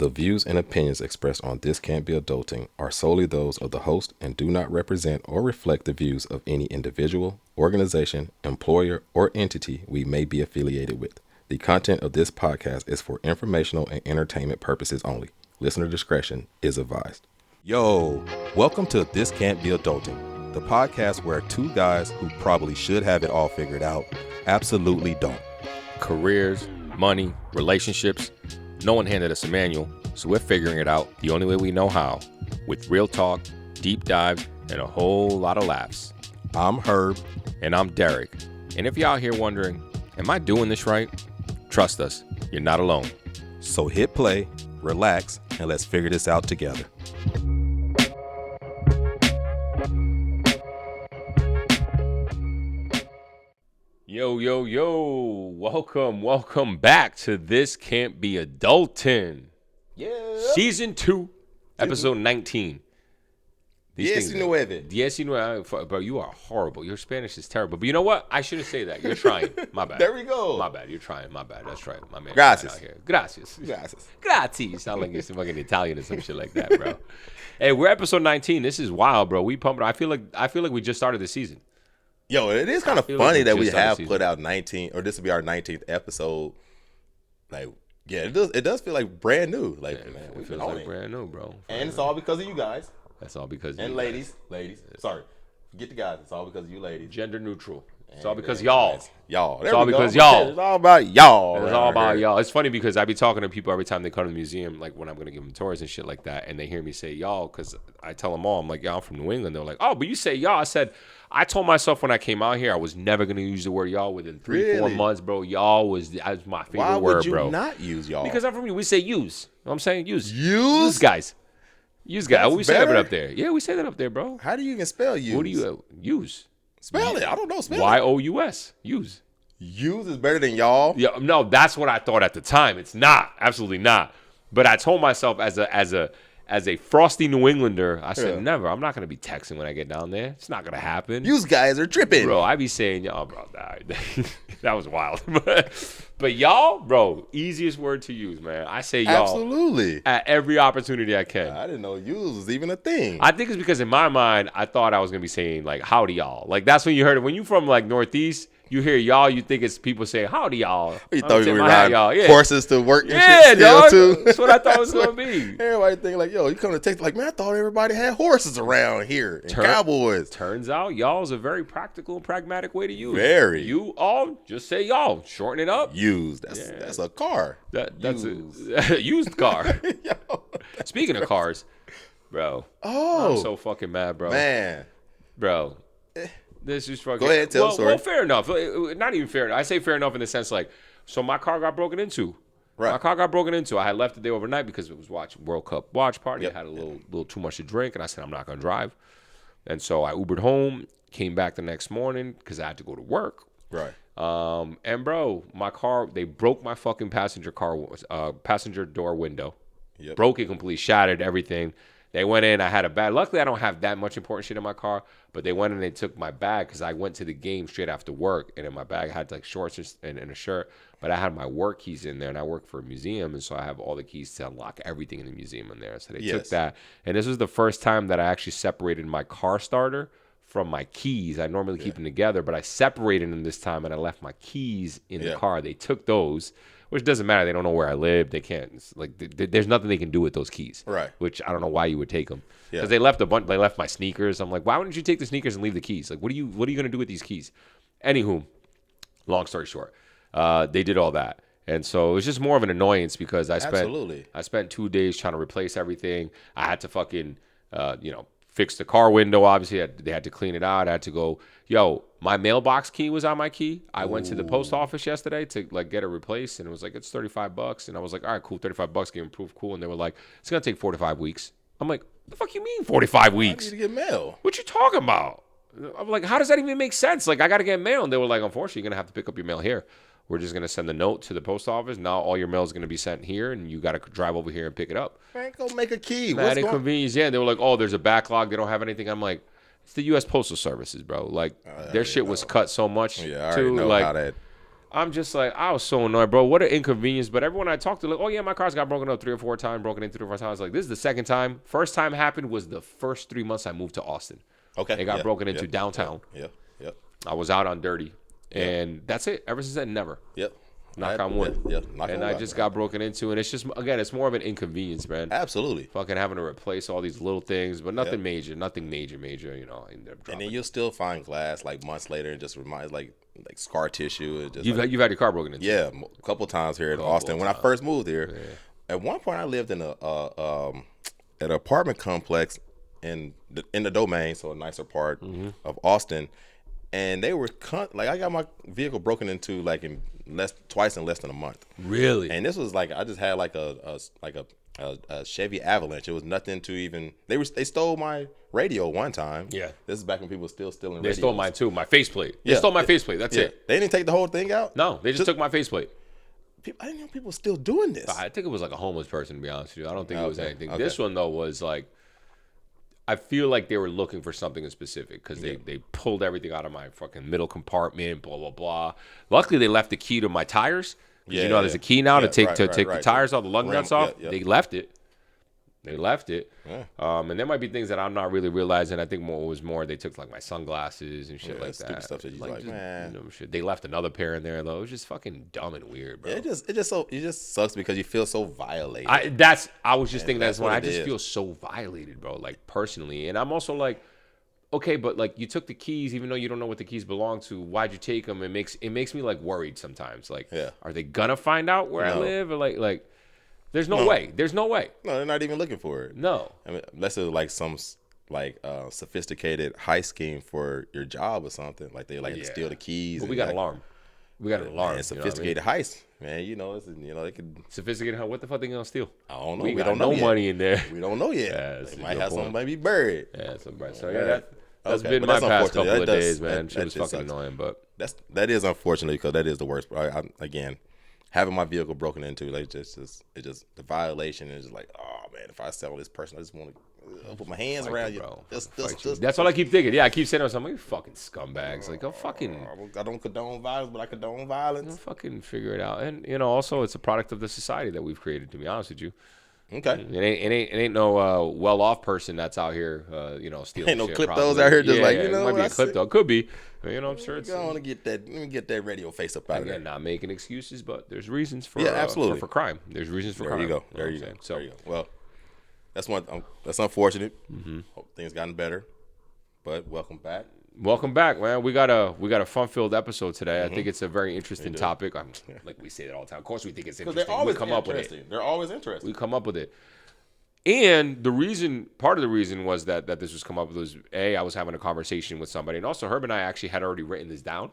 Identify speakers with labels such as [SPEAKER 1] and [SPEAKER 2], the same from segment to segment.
[SPEAKER 1] The views and opinions expressed on This Can't Be Adulting are solely those of the host and do not represent or reflect the views of any individual, organization, employer, or entity we may be affiliated with. The content of this podcast is for informational and entertainment purposes only. Listener discretion is advised. Yo, welcome to This Can't Be Adulting, the podcast where two guys who probably should have it all figured out absolutely don't.
[SPEAKER 2] Careers, money, relationships. No one handed us a manual, so we're figuring it out the only way we know how, with real talk, deep dive, and a whole lot of laughs.
[SPEAKER 1] I'm Herb.
[SPEAKER 2] And I'm Derek. And if you're out here wondering, am I doing this right? Trust us, you're not alone.
[SPEAKER 1] So hit play, relax, and let's figure this out together.
[SPEAKER 2] Yo, welcome back to This Can't Be Adulting.
[SPEAKER 1] Yeah.
[SPEAKER 2] Season 2, episode 19.
[SPEAKER 1] Diez y nueve.
[SPEAKER 2] Bro, you are horrible. Your Spanish is terrible. But you know what? I shouldn't say that. You're trying. My bad.
[SPEAKER 1] There we go.
[SPEAKER 2] My bad. You're trying. My bad. That's right. My man.
[SPEAKER 1] Gracias.
[SPEAKER 2] Out here. Gracias. You sound like you're some fucking Italian or some shit like that, bro. Hey, we're episode 19. This is wild, bro. We pumped. I feel like we just started the season.
[SPEAKER 1] Yo, it is kind of funny that we have put out 19, or this will be our 19th episode. Like, yeah, it does feel like brand new. Like,
[SPEAKER 2] Yeah,
[SPEAKER 1] man,
[SPEAKER 2] it feels like brand new, bro.
[SPEAKER 1] And it's all because of you guys.
[SPEAKER 2] That's all because
[SPEAKER 1] and
[SPEAKER 2] you
[SPEAKER 1] ladies. Sorry, get the guys. It's all because of you ladies.
[SPEAKER 2] Gender neutral. It's all because y'all.
[SPEAKER 1] Y'all.
[SPEAKER 2] It's all because y'all.
[SPEAKER 1] It's all about y'all.
[SPEAKER 2] It's all about y'all. It's funny because I be talking to people every time they come to the museum, like when I'm going to give them tours and shit like that, and they hear me say y'all because I tell them all, I'm like, y'all from New England. They're like, oh, but you say y'all. I said, I told myself when I came out here, I was never going to use the word y'all within 3-4 months, bro. Y'all was my favorite word, bro.
[SPEAKER 1] Why would you not use y'all?
[SPEAKER 2] Because I'm from you. We say use. You know what I'm saying? Use.
[SPEAKER 1] Use?
[SPEAKER 2] Guys. Use guys.
[SPEAKER 1] That's
[SPEAKER 2] We say that
[SPEAKER 1] better?
[SPEAKER 2] up there. Yeah, we say that up there, bro.
[SPEAKER 1] How do you even spell use?
[SPEAKER 2] What do you use?
[SPEAKER 1] Spell it. I don't know. Spell it.
[SPEAKER 2] Y-O-U-S. Use.
[SPEAKER 1] Use is better than y'all?
[SPEAKER 2] Yeah, no, that's what I thought at the time. It's not. Absolutely not. But I told myself as a frosty New Englander, I said, never. I'm not going to be texting when I get down there. It's not going to happen.
[SPEAKER 1] Use guys are tripping.
[SPEAKER 2] Bro, I be saying y'all, bro. That was wild. But y'all, bro, easiest word to use, man. I say y'all.
[SPEAKER 1] Absolutely.
[SPEAKER 2] At every opportunity I can.
[SPEAKER 1] I didn't know use was even a thing.
[SPEAKER 2] I think it's because in my mind, I thought I was going to be saying, like, howdy, y'all. Like, that's when you heard it. When you from, like, Northeast, you hear y'all, you think it's people saying, howdy, y'all.
[SPEAKER 1] You thought you were
[SPEAKER 2] riding
[SPEAKER 1] horses to work and
[SPEAKER 2] yeah,
[SPEAKER 1] shit still,
[SPEAKER 2] dog.
[SPEAKER 1] too?
[SPEAKER 2] That's what I thought it was going to be.
[SPEAKER 1] Everybody think like, yo, you come to Texas, like, man, I thought everybody had horses around here and cowboys.
[SPEAKER 2] Turns out y'all is a very practical and pragmatic way to use.
[SPEAKER 1] Very.
[SPEAKER 2] You all, just say y'all. Shorten it up.
[SPEAKER 1] Use. That's a car.
[SPEAKER 2] That's a used car.
[SPEAKER 1] Yo.
[SPEAKER 2] Speaking of cars, bro.
[SPEAKER 1] Oh.
[SPEAKER 2] I'm so fucking mad, bro.
[SPEAKER 1] Man.
[SPEAKER 2] Bro. This is fucking.
[SPEAKER 1] Go ahead, tell the story.
[SPEAKER 2] Well, fair enough. Not even fair enough. I say fair enough in the sense like, so my car got broken into.
[SPEAKER 1] Right.
[SPEAKER 2] My car got broken into. I had left it there overnight because it was watching World Cup watch party.
[SPEAKER 1] Yep.
[SPEAKER 2] I had a little too much to drink, and I said I'm not gonna drive. And so I Ubered home, came back the next morning because I had to go to work.
[SPEAKER 1] Right.
[SPEAKER 2] And bro, my car, they broke my fucking passenger door window.
[SPEAKER 1] Yep.
[SPEAKER 2] Broke it completely, shattered everything. They went in, I had a bag. Luckily, I don't have that much important shit in my car, but they went in and they took my bag because I went to the game straight after work, and in my bag I had like shorts and a shirt, but I had my work keys in there, and I work for a museum, and so I have all the keys to unlock everything in the museum in there. So they took that, and this was the first time that I actually separated my car starter from my keys. I normally keep them together, but I separated them this time, and I left my keys in the car. They took those, which doesn't matter. They don't know where I live. They can't. Like, there's nothing they can do with those keys.
[SPEAKER 1] Right.
[SPEAKER 2] Which I don't know why you would take them.
[SPEAKER 1] Yeah.
[SPEAKER 2] Because they left a bunch. They left my sneakers. I'm like, why wouldn't you take the sneakers and leave the keys? Like, what are you gonna do with these keys? Anywho, long story short, they did all that, and so it was just more of an annoyance because I spent 2 days trying to replace everything. I had to fucking, fix the car window. Obviously, they had to clean it out. I had to go. My mailbox key was on my key. I went to the post office yesterday to like get it replaced, and it was like it's $35. And I was like, all right, cool, $35, give them proof, cool. And they were like, it's gonna take 4 to 5 weeks. I'm like, the fuck you mean 45 weeks?
[SPEAKER 1] I need to get mail.
[SPEAKER 2] What you talking about? I'm like, how does that even make sense? Like, I gotta get mail. And they were like, unfortunately, you're gonna have to pick up your mail here. We're just gonna send the note to the post office. Now all your mail is gonna be sent here, and you gotta drive over here and pick it up.
[SPEAKER 1] Man, go make a key.
[SPEAKER 2] Mad inconvenience. Yeah, they were like, oh, there's a backlog. They don't have anything. I'm like, it's the U.S. Postal Services, bro. Like, their shit was cut so much.
[SPEAKER 1] Yeah, I already know how that.
[SPEAKER 2] I'm just like, I was so annoyed, bro. What an inconvenience. But everyone I talked to, like, oh yeah, my car's got broken up 3 or 4 times, broken in 3 or 4 times. Like, this is the second time. First time happened was the first 3 months I moved to Austin.
[SPEAKER 1] Okay.
[SPEAKER 2] It got broken into downtown.
[SPEAKER 1] Yep.
[SPEAKER 2] I was out on dirty. And that's it. Ever since then, never.
[SPEAKER 1] Yep.
[SPEAKER 2] Knock on wood.
[SPEAKER 1] And
[SPEAKER 2] I just got broken into, and it's just, again, it's more of an inconvenience, man.
[SPEAKER 1] Absolutely.
[SPEAKER 2] Fucking having to replace all these little things, but nothing major, you know.
[SPEAKER 1] And then you'll still find glass like months later and just reminds like scar tissue. And just
[SPEAKER 2] you've had your car broken into.
[SPEAKER 1] Yeah, a couple times here in Austin. When I first moved here, at one point I lived in an apartment complex in the Domain, so a nicer part of Austin. And they were I got my vehicle broken into like twice in less than a month.
[SPEAKER 2] Really?
[SPEAKER 1] And this was like I just had like a Chevy Avalanche. It was nothing to even. They stole my radio one time.
[SPEAKER 2] Yeah.
[SPEAKER 1] This is back when people were still stealing.
[SPEAKER 2] They
[SPEAKER 1] radios.
[SPEAKER 2] stole mine too. My faceplate. They stole my faceplate. That's it.
[SPEAKER 1] They didn't take the whole thing out.
[SPEAKER 2] No, they just took my faceplate.
[SPEAKER 1] I didn't know people were still doing this.
[SPEAKER 2] I think it was like a homeless person, to be honest with you. I don't think it was anything.
[SPEAKER 1] Okay.
[SPEAKER 2] This one though was like, I feel like they were looking for something specific because they pulled everything out of my fucking middle compartment, blah, blah, blah. Luckily, they left the key to my tires. You know, there's a key now to take the tires off, the lug nuts off. They left it. Yeah. And there might be things that I'm not really realizing. I think they took like my sunglasses and shit like that.
[SPEAKER 1] Stupid stuff that you like, man.
[SPEAKER 2] You know, shit. They left another pair in there though. It was just fucking dumb and weird, bro.
[SPEAKER 1] Yeah, it just sucks because you feel so violated.
[SPEAKER 2] I was just thinking that's when I just
[SPEAKER 1] is.
[SPEAKER 2] feel so violated, bro. Like personally, and I'm also like, okay, but like you took the keys, even though you don't know what the keys belong to. Why'd you take them? It makes me like worried sometimes. Like, are they gonna find out where I live or like? There's no way. There's no way.
[SPEAKER 1] No, they're not even looking for it.
[SPEAKER 2] No.
[SPEAKER 1] I mean, unless it's like some sophisticated heist scheme for your job or something. Like they steal the keys.
[SPEAKER 2] But we got an alarm. We got an alarm.
[SPEAKER 1] And sophisticated heist, man. You know, they could
[SPEAKER 2] sophisticated. What the fuck they gonna steal?
[SPEAKER 1] I don't know.
[SPEAKER 2] We
[SPEAKER 1] don't
[SPEAKER 2] know
[SPEAKER 1] know yet.
[SPEAKER 2] money in there.
[SPEAKER 1] We don't know yet.
[SPEAKER 2] Yeah,
[SPEAKER 1] they might have something maybe buried.
[SPEAKER 2] Yeah, so that's been my past couple of days, man. Shit was fucking annoying, but
[SPEAKER 1] that is unfortunate because that is the worst. Again, having my vehicle broken into, like just the violation is just like, oh man, if I sell this person, I just want to put my hands around you. Bro.
[SPEAKER 2] That's all I keep thinking. Yeah, I keep saying to myself, you fucking scumbags. Like, go fucking.
[SPEAKER 1] I don't condone violence, but I condone violence.
[SPEAKER 2] Fucking figure it out. And you know, also it's a product of the society that we've created. To be honest with you.
[SPEAKER 1] Okay.
[SPEAKER 2] It ain't no well-off person that's out here, stealing.
[SPEAKER 1] Ain't no
[SPEAKER 2] shit,
[SPEAKER 1] kleptos out here just
[SPEAKER 2] it might be a klepto. Could be. You know, I'm sure it's.
[SPEAKER 1] I want to get that. Let me get that radio face up out of there.
[SPEAKER 2] Not making excuses, but there's reasons for
[SPEAKER 1] absolutely
[SPEAKER 2] for crime. There's reasons for crime.
[SPEAKER 1] There you go. So, well, that's unfortunate. Hope things gotten better, but welcome back.
[SPEAKER 2] Welcome back, man. We got a fun-filled episode today. I think it's a very interesting topic. Like we say that all the time. Of course, we think it's interesting.
[SPEAKER 1] They're always
[SPEAKER 2] up with it.
[SPEAKER 1] They're always interesting.
[SPEAKER 2] We come up with it. And part of the reason was that this was come up with was I was having a conversation with somebody, and also Herb and I actually had already written this down,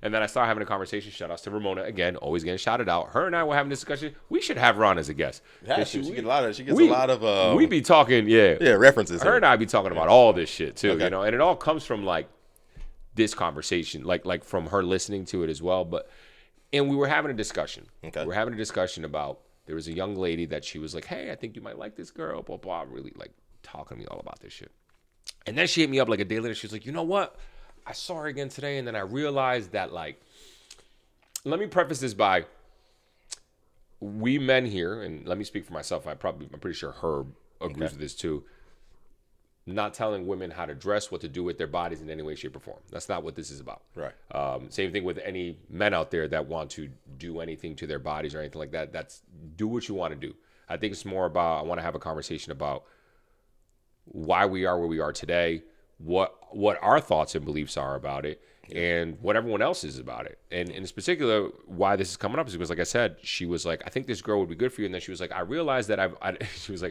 [SPEAKER 2] and then I started having a conversation. Shout outs to Ramona again, always getting shouted out. Her and I were having this discussion. We should have her on as a guest.
[SPEAKER 1] She gets a lot of.
[SPEAKER 2] We be talking,
[SPEAKER 1] references.
[SPEAKER 2] Her and I be talking about all this shit too, and it all comes from like this conversation, like from her listening to it as well. And we were having a discussion.
[SPEAKER 1] Okay.
[SPEAKER 2] We were having a discussion about. There was a young lady that she was like, hey, I think you might like this girl, blah, blah, really like talking to me all about this shit. And then she hit me up like a day later. She was like, you know what? I saw her again today. And then I realized that like, let me preface this by we men here, and let me speak for myself. I'm pretty sure Herb agrees with this too. Not telling women how to dress, what to do with their bodies in any way, shape, or form. That's not what this is about.
[SPEAKER 1] Right.
[SPEAKER 2] Same thing with any men out there that want to do anything to their bodies or anything like that. That's do what you want to do. I think it's more about I want to have a conversation about why we are where we are today, what our thoughts and beliefs are about it, and what everyone else is about it. And in particular, why this is coming up is because, like I said, she was like, I think this girl would be good for you. And then she was like, I realized that I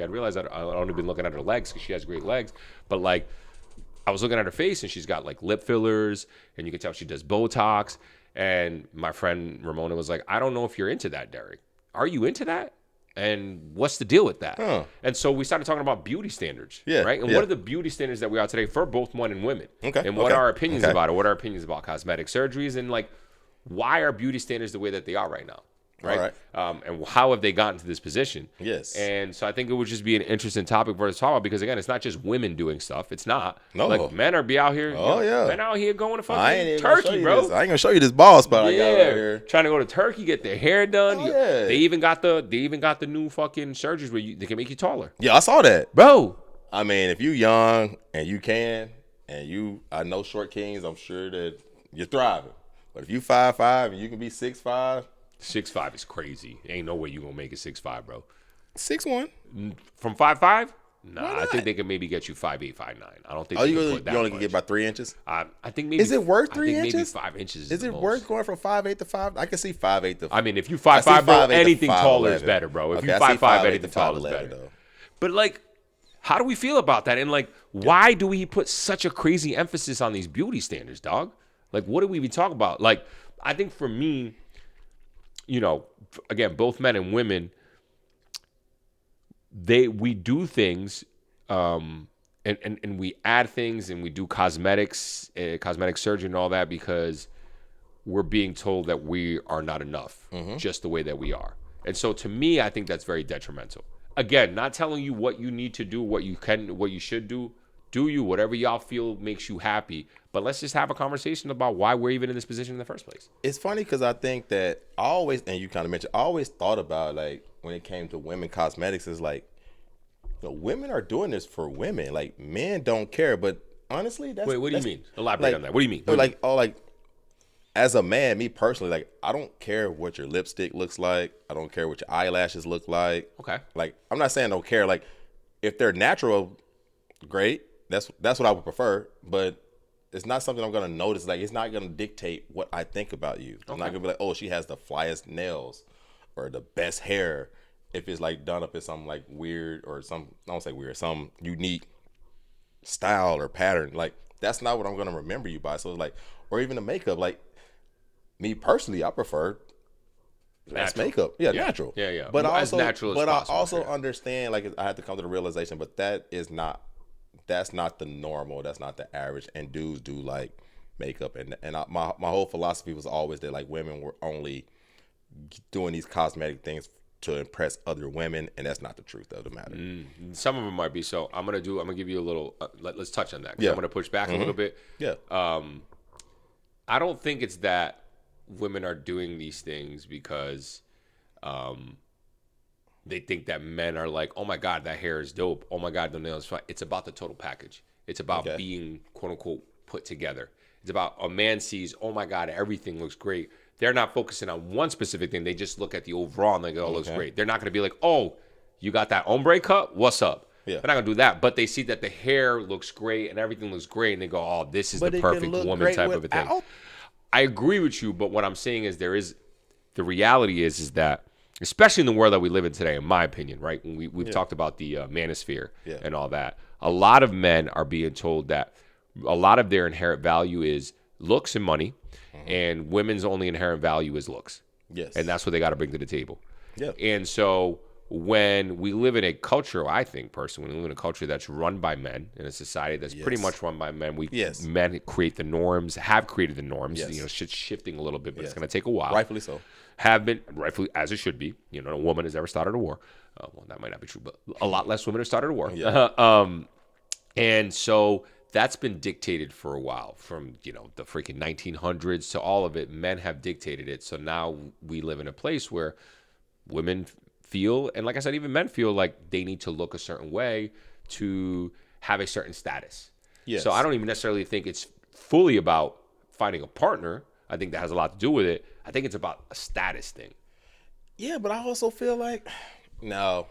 [SPEAKER 2] realized that I've only been looking at her legs because she has great legs. But like, I was looking at her face and she's got like lip fillers and you can tell she does Botox. And my friend Ramona was like, I don't know if you're into that, Derek. Are you into that? And what's the deal with that?
[SPEAKER 1] Huh.
[SPEAKER 2] And so we started talking about beauty standards, right? And what are the beauty standards that we are today for both men and women?
[SPEAKER 1] Okay.
[SPEAKER 2] And what are our opinions about it? What are our opinions about cosmetic surgeries? And like, why are beauty standards the way that they are right now? right?
[SPEAKER 1] All right.
[SPEAKER 2] And how have they gotten to this position?
[SPEAKER 1] Yes.
[SPEAKER 2] And so I think it would just be an interesting topic for us to talk about because again, it's not just women doing stuff. It's not.
[SPEAKER 1] No.
[SPEAKER 2] Like men are be out here.
[SPEAKER 1] Oh, yeah.
[SPEAKER 2] Men out here going to
[SPEAKER 1] I ain't
[SPEAKER 2] fucking
[SPEAKER 1] even gonna show
[SPEAKER 2] Turkey,
[SPEAKER 1] you
[SPEAKER 2] bro.
[SPEAKER 1] this. I ain't gonna show you this ball spot I got right
[SPEAKER 2] Yeah,
[SPEAKER 1] here.
[SPEAKER 2] trying to go to Turkey, get their hair done.
[SPEAKER 1] Oh, yeah.
[SPEAKER 2] They even got the new fucking surgeries where they can make you taller,
[SPEAKER 1] Yeah, I saw that.
[SPEAKER 2] bro.
[SPEAKER 1] I mean, if you young and you can, I know short kings, I'm sure that you're thriving. But if you 5'5" and you can be 6'5",
[SPEAKER 2] 6'5" is crazy. Ain't no way you gonna make it 6'5", bro.
[SPEAKER 1] 6'1".
[SPEAKER 2] From 5'5"? Nah,
[SPEAKER 1] Why
[SPEAKER 2] I
[SPEAKER 1] not?
[SPEAKER 2] think they can maybe get you 5'8", 5'9". I don't think
[SPEAKER 1] Oh,
[SPEAKER 2] they can
[SPEAKER 1] you
[SPEAKER 2] put that
[SPEAKER 1] only
[SPEAKER 2] much.
[SPEAKER 1] can get about 3 inches?
[SPEAKER 2] I think maybe.
[SPEAKER 1] Is it worth 3
[SPEAKER 2] I think
[SPEAKER 1] inches?
[SPEAKER 2] Maybe 5 inches.
[SPEAKER 1] Is
[SPEAKER 2] the
[SPEAKER 1] it
[SPEAKER 2] most.
[SPEAKER 1] worth going from 5'8" to 5"? I can see 5'8" to.
[SPEAKER 2] I mean, if you
[SPEAKER 1] I see
[SPEAKER 2] 5'5", bro,
[SPEAKER 1] 5'8" to
[SPEAKER 2] anything taller is
[SPEAKER 1] 5'11".
[SPEAKER 2] better, bro. If
[SPEAKER 1] Okay,
[SPEAKER 2] you
[SPEAKER 1] I see
[SPEAKER 2] 5'5",
[SPEAKER 1] 5'8"
[SPEAKER 2] anything
[SPEAKER 1] to
[SPEAKER 2] taller is
[SPEAKER 1] 5'11",
[SPEAKER 2] better.
[SPEAKER 1] though.
[SPEAKER 2] But like, how do we feel about that? And like, why do we put such a crazy emphasis on these beauty standards, dog? Like, what do we even talk about? Like, I think for me, again, both men and women, we do things, and we add things, and we do cosmetics, cosmetic surgery, and all that because we're being told that we are not enough, just the way that we are. And so, to me, I think that's very detrimental. Again, not telling you what you need to do, what you should do. Do you whatever y'all feel makes you happy, but let's just have a conversation about why we're even in this position in the first place.
[SPEAKER 1] It's funny because I think that I always, and you kind of mentioned, I always thought about like when it came to women cosmetics, is like, women are doing this for women. Like men don't care, but honestly, that's.
[SPEAKER 2] Wait, what do you mean? Elaborate on that. What do you mean?
[SPEAKER 1] Like, as a man, me personally, like I don't care what your lipstick looks like. I don't care what your eyelashes look like.
[SPEAKER 2] Okay.
[SPEAKER 1] Like I'm not saying I don't care. Like if they're natural, great. That's what I would prefer. But it's not something I'm gonna notice. Like it's not gonna dictate what I think about you. I'm not gonna be like, oh, she has the flyest nails or the best hair. If it's like done up in some like weird or some, I don't say weird, some unique style or pattern. Like that's not what I'm gonna remember you by. So it's like, or even the makeup. Like me personally, I prefer less
[SPEAKER 2] Natural.
[SPEAKER 1] makeup. Yeah, natural.
[SPEAKER 2] Yeah.
[SPEAKER 1] But
[SPEAKER 2] As
[SPEAKER 1] also,
[SPEAKER 2] natural as
[SPEAKER 1] but
[SPEAKER 2] possible,
[SPEAKER 1] I also
[SPEAKER 2] yeah.
[SPEAKER 1] understand. Like I had to come to the realization, but that's not the normal. That's not the average. And dudes do like makeup, and my whole philosophy was always that like women were only doing these cosmetic things to impress other women, and that's not the truth of the matter.
[SPEAKER 2] Some of them might be. So I'm gonna give you a little. Let's touch on that. 'Cause
[SPEAKER 1] Yeah.
[SPEAKER 2] I'm gonna push back a little bit.
[SPEAKER 1] Yeah.
[SPEAKER 2] I don't think it's that women are doing these things because they think that men are like, oh my God, that hair is dope. Oh my God, the nails fine. It's about the total package. It's about being quote unquote put together. It's about a man sees, oh my God, everything looks great. They're not focusing on one specific thing. They just look at the overall and they go, oh, it looks great. They're not going to be like, oh, you got that ombre cut? What's up?
[SPEAKER 1] Yeah.
[SPEAKER 2] They're not going to do that. But they see that the hair looks great and everything looks great. And they go, oh, this is
[SPEAKER 1] But
[SPEAKER 2] the
[SPEAKER 1] it can
[SPEAKER 2] perfect
[SPEAKER 1] look
[SPEAKER 2] woman
[SPEAKER 1] great
[SPEAKER 2] type of a thing.
[SPEAKER 1] without.
[SPEAKER 2] I agree with you. But what I'm saying is the reality is that, especially in the world that we live in today, in my opinion, right? When we've talked about the manosphere and all that. A lot of men are being told that a lot of their inherent value is looks and money, and women's only inherent value is looks.
[SPEAKER 1] Yes.
[SPEAKER 2] And that's what they got to bring to the table.
[SPEAKER 1] Yeah.
[SPEAKER 2] And so when we live in a culture, I think personally, we live in a culture that's run by men, in a society that's pretty much run by men. Men create the norms, have created the norms.
[SPEAKER 1] Yes.
[SPEAKER 2] Shit's shifting a little bit, but it's going to take a while.
[SPEAKER 1] Rightfully so.
[SPEAKER 2] Have been rightfully as it should be. No woman has ever started a war. Well, that might not be true, but a lot less women have started a war.
[SPEAKER 1] Yeah.
[SPEAKER 2] And so that's been dictated for a while, from the freaking 1900s to all of it. Men have dictated it. So now we live in a place where women feel, and like I said, even men feel like they need to look a certain way to have a certain status.
[SPEAKER 1] Yes.
[SPEAKER 2] So I don't even necessarily think it's fully about finding a partner. I think that has a lot to do with it. I think it's about a status thing.
[SPEAKER 1] Yeah, but I also feel like no.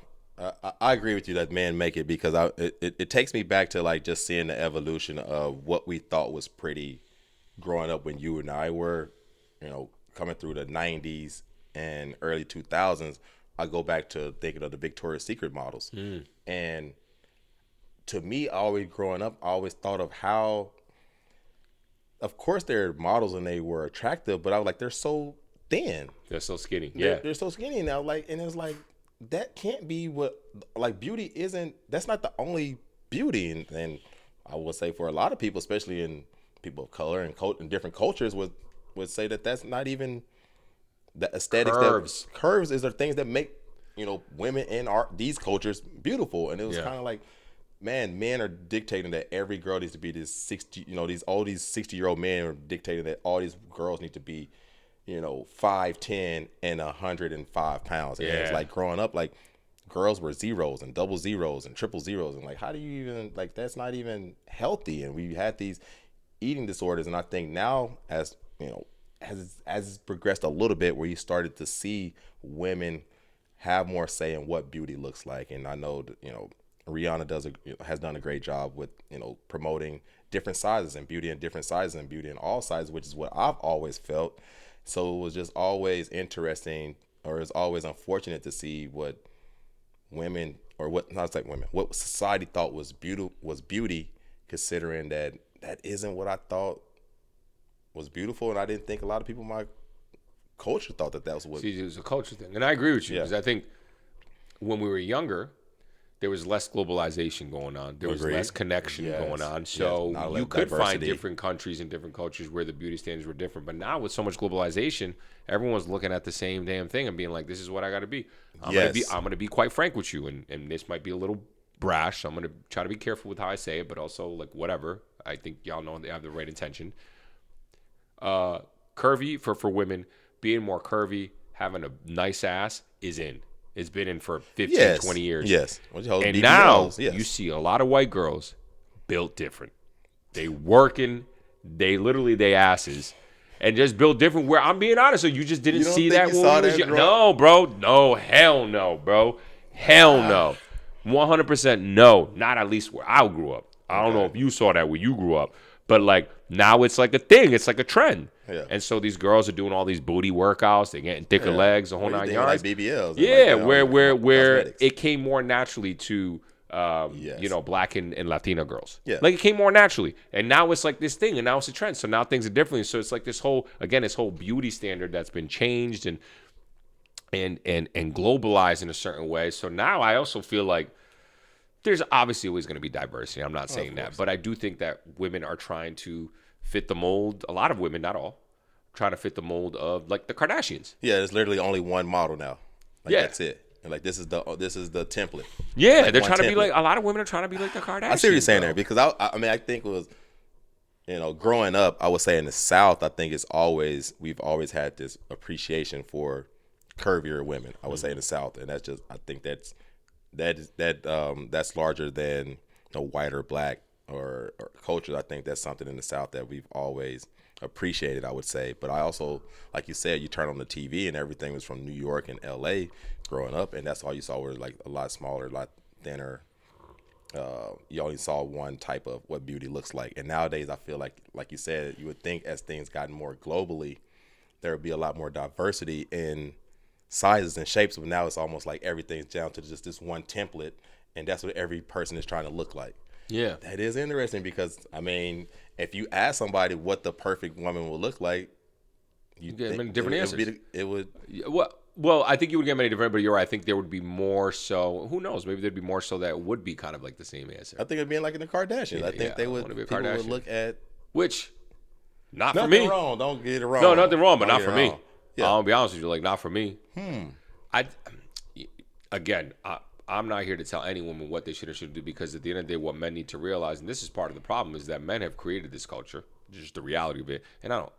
[SPEAKER 1] I agree with you that men make it, because it takes me back to like just seeing the evolution of what we thought was pretty growing up when you and I were, coming through the 90s and early 2000s. I go back to thinking of the Victoria's Secret models. And to me, always growing up, I always thought of how, of course, they're models and they were attractive, but I was like, they're so thin.
[SPEAKER 2] They're so skinny.
[SPEAKER 1] They're so skinny now. Like, and it's like, that can't be what, like, beauty isn't, that's not the only beauty. And I would say for a lot of people, especially in people of color and in different cultures, would say that that's not even the aesthetics, curves is the things that make women in these cultures beautiful. And it was kind of like, man, men are dictating that every girl needs to be this 60, all these 60-year-old men are dictating that all these girls need to be 5'10" and 105 pounds. And it's like growing up, like girls were zeros and double zeros and triple zeros, and like, how do you even, like, that's not even healthy. And we had these eating disorders. And I think now, as it's progressed a little bit, where you started to see women have more say in what beauty looks like. And I know that, Rihanna has done a great job with promoting different sizes and beauty in different sizes and beauty in all sizes, which is what I've always felt. So it was just always interesting, or it's always unfortunate to see what women, or what society thought was beauty, considering that isn't what I thought was beautiful. And I didn't think a lot of people in my culture thought that was what.
[SPEAKER 2] See, it was a culture thing, and I agree with you, because I think when we were younger, there was less globalization going on. There was less connection going on. So you could find different countries and different cultures where the beauty standards were different. But now with so much globalization, everyone's looking at the same damn thing and being like, this is what I got to be. I'm going to be quite frank with you. And this might be a little brash. So I'm going to try to be careful with how I say it, but also, like, whatever. I think y'all know they have the right intention. Curvy for women, being more curvy, having a nice ass is in. It's been in for 15, 20 years.
[SPEAKER 1] Yes.
[SPEAKER 2] And now you see a lot of white girls built different. They working, they asses, and just built different. Where I'm being honest, so you just didn't see that when we was young. No, bro. No, hell no, bro. Hell no. 100% no. Not at least where I grew up. I don't know if you saw that where you grew up. But, like, now it's like a thing. It's like a trend. Yeah. And so these girls are doing all these booty workouts. They're getting thicker legs, the whole 9 yards.
[SPEAKER 1] Like BBLs.
[SPEAKER 2] Yeah, where it came more naturally to, Black and Latina girls. Yeah. Like, it came more naturally. And now it's like this thing, and now it's a trend. So now things are different. So it's like this whole beauty standard that's been changed and globalized in a certain way. So now I also feel like there's obviously always going to be diversity. I'm not saying that. But I do think that women are trying to fit the mold. A lot of women, not all, trying to fit the mold of, like, the Kardashians.
[SPEAKER 1] Yeah, there's literally only one model now. That's it. And, like, this is the template.
[SPEAKER 2] Yeah, like, they're trying to be like, a lot of women are trying to be like the Kardashians.
[SPEAKER 1] I see what you're saying there, because I think it was, growing up, I would say in the South, I think we've always had this appreciation for curvier women. I would say in the South, and that's larger than white or black or culture. I think that's something in the South that we've always appreciated, I would say. But I also, like you said, you turn on the TV and everything was from New York and LA growing up, and that's all you saw were, like, a lot smaller, a lot thinner. You only saw one type of what beauty looks like. And nowadays, I feel like you said, you would think as things gotten more globally, there would be a lot more diversity in sizes and shapes, but now it's almost like everything's down to just this one template, and that's what every person is trying to look like.
[SPEAKER 2] Yeah,
[SPEAKER 1] that is interesting, because if you ask somebody what the perfect woman will look like,
[SPEAKER 2] you get many different answers.
[SPEAKER 1] It would.
[SPEAKER 2] Well, I think you would get many different, but you're right. I think there would be more so. Who knows? Maybe there'd be more so that would be kind of like the same answer.
[SPEAKER 1] I think it'd be like in the Kardashians. I think they would. People would look at
[SPEAKER 2] which. Not for me.
[SPEAKER 1] Nothing wrong. Don't get it wrong.
[SPEAKER 2] No, nothing wrong, but not for me. Yeah. I'll be honest with you, like, not for me. I'm not here to tell any woman what they should or shouldn't do, because at the end of the day, what men need to realize, and this is part of the problem, is that men have created this culture, just the reality of it. And I'm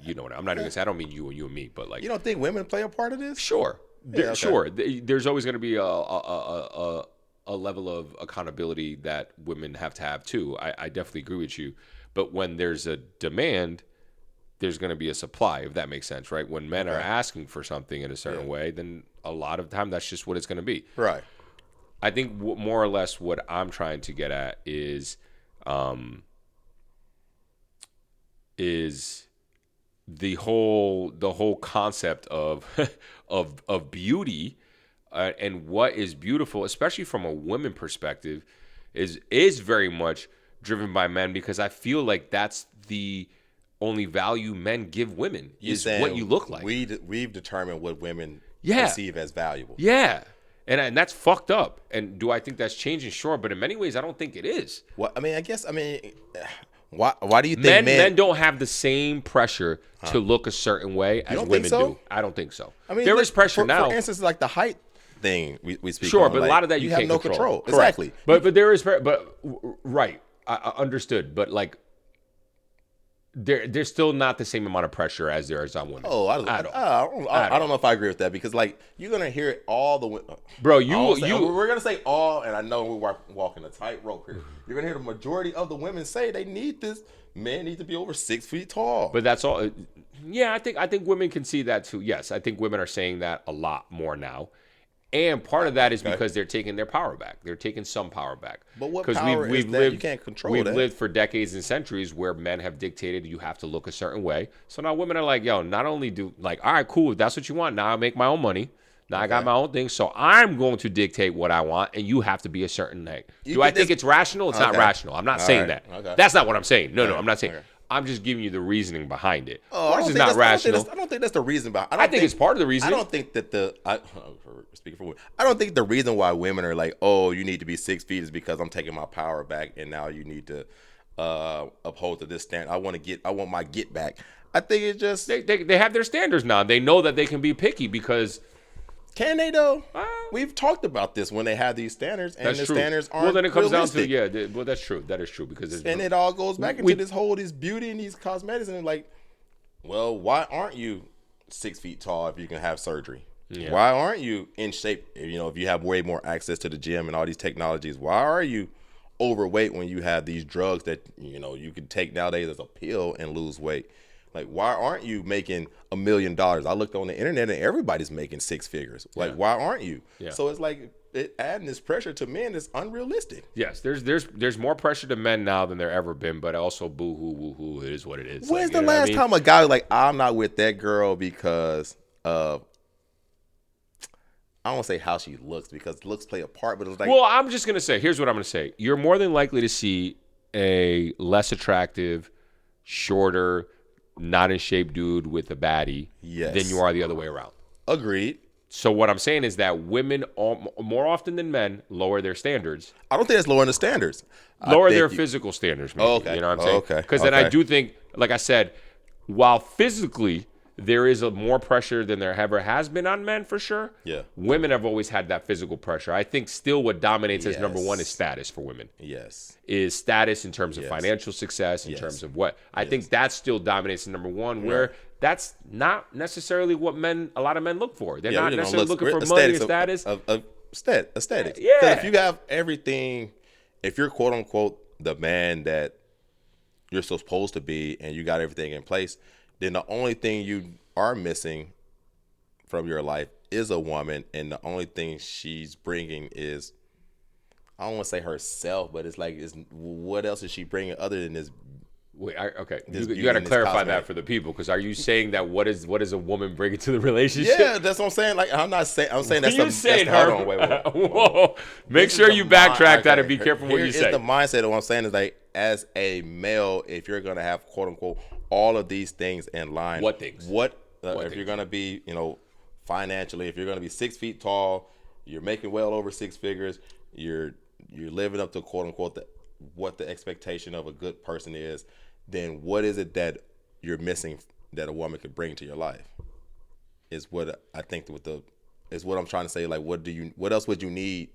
[SPEAKER 2] not even gonna say, I don't mean you and me, but, like,
[SPEAKER 1] you don't think women play a part of this?
[SPEAKER 2] Sure, sure. There's always gonna be a level of accountability that women have to have too. I definitely agree with you, but when there's a demand, there's going to be a supply, if that makes sense, right? When men are asking for something in a certain way, then a lot of the time that's just what it's going to be.
[SPEAKER 1] Right.
[SPEAKER 2] I think more or less what I'm trying to get at is the whole concept of of beauty and what is beautiful, especially from a women perspective, is very much driven by men, because I feel like that's the only value men give women is what you look like.
[SPEAKER 1] We've determined what women perceive as valuable.
[SPEAKER 2] Yeah. And that's fucked up. And do I think that's changing? Sure. But in many ways, I don't think it is.
[SPEAKER 1] Well, I guess
[SPEAKER 3] Why do you think
[SPEAKER 2] men don't have the same pressure to look a certain way as
[SPEAKER 3] don't think
[SPEAKER 2] women
[SPEAKER 3] so?
[SPEAKER 2] do? I don't think so.
[SPEAKER 3] I mean,
[SPEAKER 2] there is pressure now.
[SPEAKER 3] For instance, like the height thing we speak
[SPEAKER 2] Sure,
[SPEAKER 3] on,
[SPEAKER 2] but
[SPEAKER 3] like,
[SPEAKER 2] a lot of that you
[SPEAKER 3] have
[SPEAKER 2] can't
[SPEAKER 3] no
[SPEAKER 2] control. Correct.
[SPEAKER 3] Exactly.
[SPEAKER 2] But there is, right. I understood, but like there's still not the same amount of pressure as there is on women.
[SPEAKER 3] Oh, I don't know if I agree with that, because like you're gonna hear it all the
[SPEAKER 2] Bro,
[SPEAKER 3] we're gonna say all, and I know we're walking a tightrope here. You're gonna hear the majority of the women say they need this. Men need to be over 6 feet tall.
[SPEAKER 2] But that's all. Yeah, I think women can see that too. Yes, I think women are saying that a lot more now. And part of that is because they're taking their power back. They're taking some power back.
[SPEAKER 3] But what power is that?
[SPEAKER 2] Lived,
[SPEAKER 3] you can't control
[SPEAKER 2] we've
[SPEAKER 3] that.
[SPEAKER 2] lived for decades and centuries where men have dictated you have to look a certain way. So now women are like, yo, not only do, like, all right, cool, if that's what you want. Now I make my own money. Now I got my own thing. So I'm going to dictate what I want, and you have to be a certain thing. Do I think it's rational? It's not rational. I'm not saying that. Okay. That's not what I'm saying. No, I'm not saying. Okay. I'm just giving you the reasoning behind it. Of course, it's not rational.
[SPEAKER 3] I don't think that's the reason behind.
[SPEAKER 2] I think it's part of the reason.
[SPEAKER 3] I don't think that speaking for women, I don't think the reason why women are like, oh, you need to be 6 feet is because I'm taking my power back, and now you need to uphold to this standard. I want my get back. I think it's just
[SPEAKER 2] they have their standards now. They know that they can be picky because.
[SPEAKER 3] Can they though? We've talked about this when they have these standards, and the standards aren't.
[SPEAKER 2] Well, then it comes
[SPEAKER 3] realistic.
[SPEAKER 2] down to well, that's true. That is true because
[SPEAKER 3] it all goes back into this beauty and these cosmetics, and like, well, why aren't you 6 feet tall if you can have surgery? Yeah. Why aren't you in shape? If you have way more access to the gym and all these technologies, why are you overweight when you have these drugs that you can take nowadays as a pill and lose weight? Like, why aren't you making $1 million? I looked on the internet and everybody's making 6 figures. Like, why aren't you? Yeah. So it's like adding this pressure to men is unrealistic.
[SPEAKER 2] Yes, there's more pressure to men now than there ever been, but also boo hoo woo hoo. It is what it is.
[SPEAKER 3] When's the last time a guy was like, I'm not with that girl because of, I don't want to say how she looks, because looks play a part, but it was like,
[SPEAKER 2] well, I'm just gonna say, here's what I'm gonna say. You're more than likely to see a less attractive, shorter, not in shape dude with a baddie than you are the other way around.
[SPEAKER 3] Agreed.
[SPEAKER 2] So what I'm saying is that women, more often than men, lower their standards.
[SPEAKER 3] I don't think that's lowering the standards.
[SPEAKER 2] Lower their physical standards, maybe.
[SPEAKER 3] Okay.
[SPEAKER 2] You know what I'm saying?
[SPEAKER 3] Okay.
[SPEAKER 2] Because then I do think, like I said, while physically there is more pressure than there ever has been on men, for sure.
[SPEAKER 3] Yeah.
[SPEAKER 2] Women have always had that physical pressure. I think still what dominates as number one is status for women.
[SPEAKER 3] Yes.
[SPEAKER 2] Is status in terms of financial success, in terms of what. I think that still dominates the number one, where that's not necessarily what a lot of men look for. They're not necessarily looking for money or status.
[SPEAKER 3] Aesthetics.
[SPEAKER 2] Yeah.
[SPEAKER 3] Because if you have everything, if you're quote unquote the man that you're supposed to be and you got everything in place, then the only thing you are missing from your life is a woman, and the only thing she's bringing is, I don't want to say herself, but it's like, what else is she bringing other than this?
[SPEAKER 2] Wait, okay. You got to clarify that for the people, because are you saying that what is a woman bringing to the relationship?
[SPEAKER 3] Yeah, that's what I'm saying. Like, I'm saying that's
[SPEAKER 2] you saying her.
[SPEAKER 3] Hold on, wait.
[SPEAKER 2] Whoa. Make sure you backtrack that and be careful what you say.
[SPEAKER 3] The mindset of what I'm saying is, like, as a male, if you're gonna have quote unquote all of these things in line,
[SPEAKER 2] what things?
[SPEAKER 3] If you're gonna be, financially, if you're gonna be 6 feet tall, you're making well over 6 figures, you're living up to quote unquote what the expectation of a good person is, then what is it that you're missing that a woman could bring to your life? Is what I think is what I'm trying to say. Like, what else would you need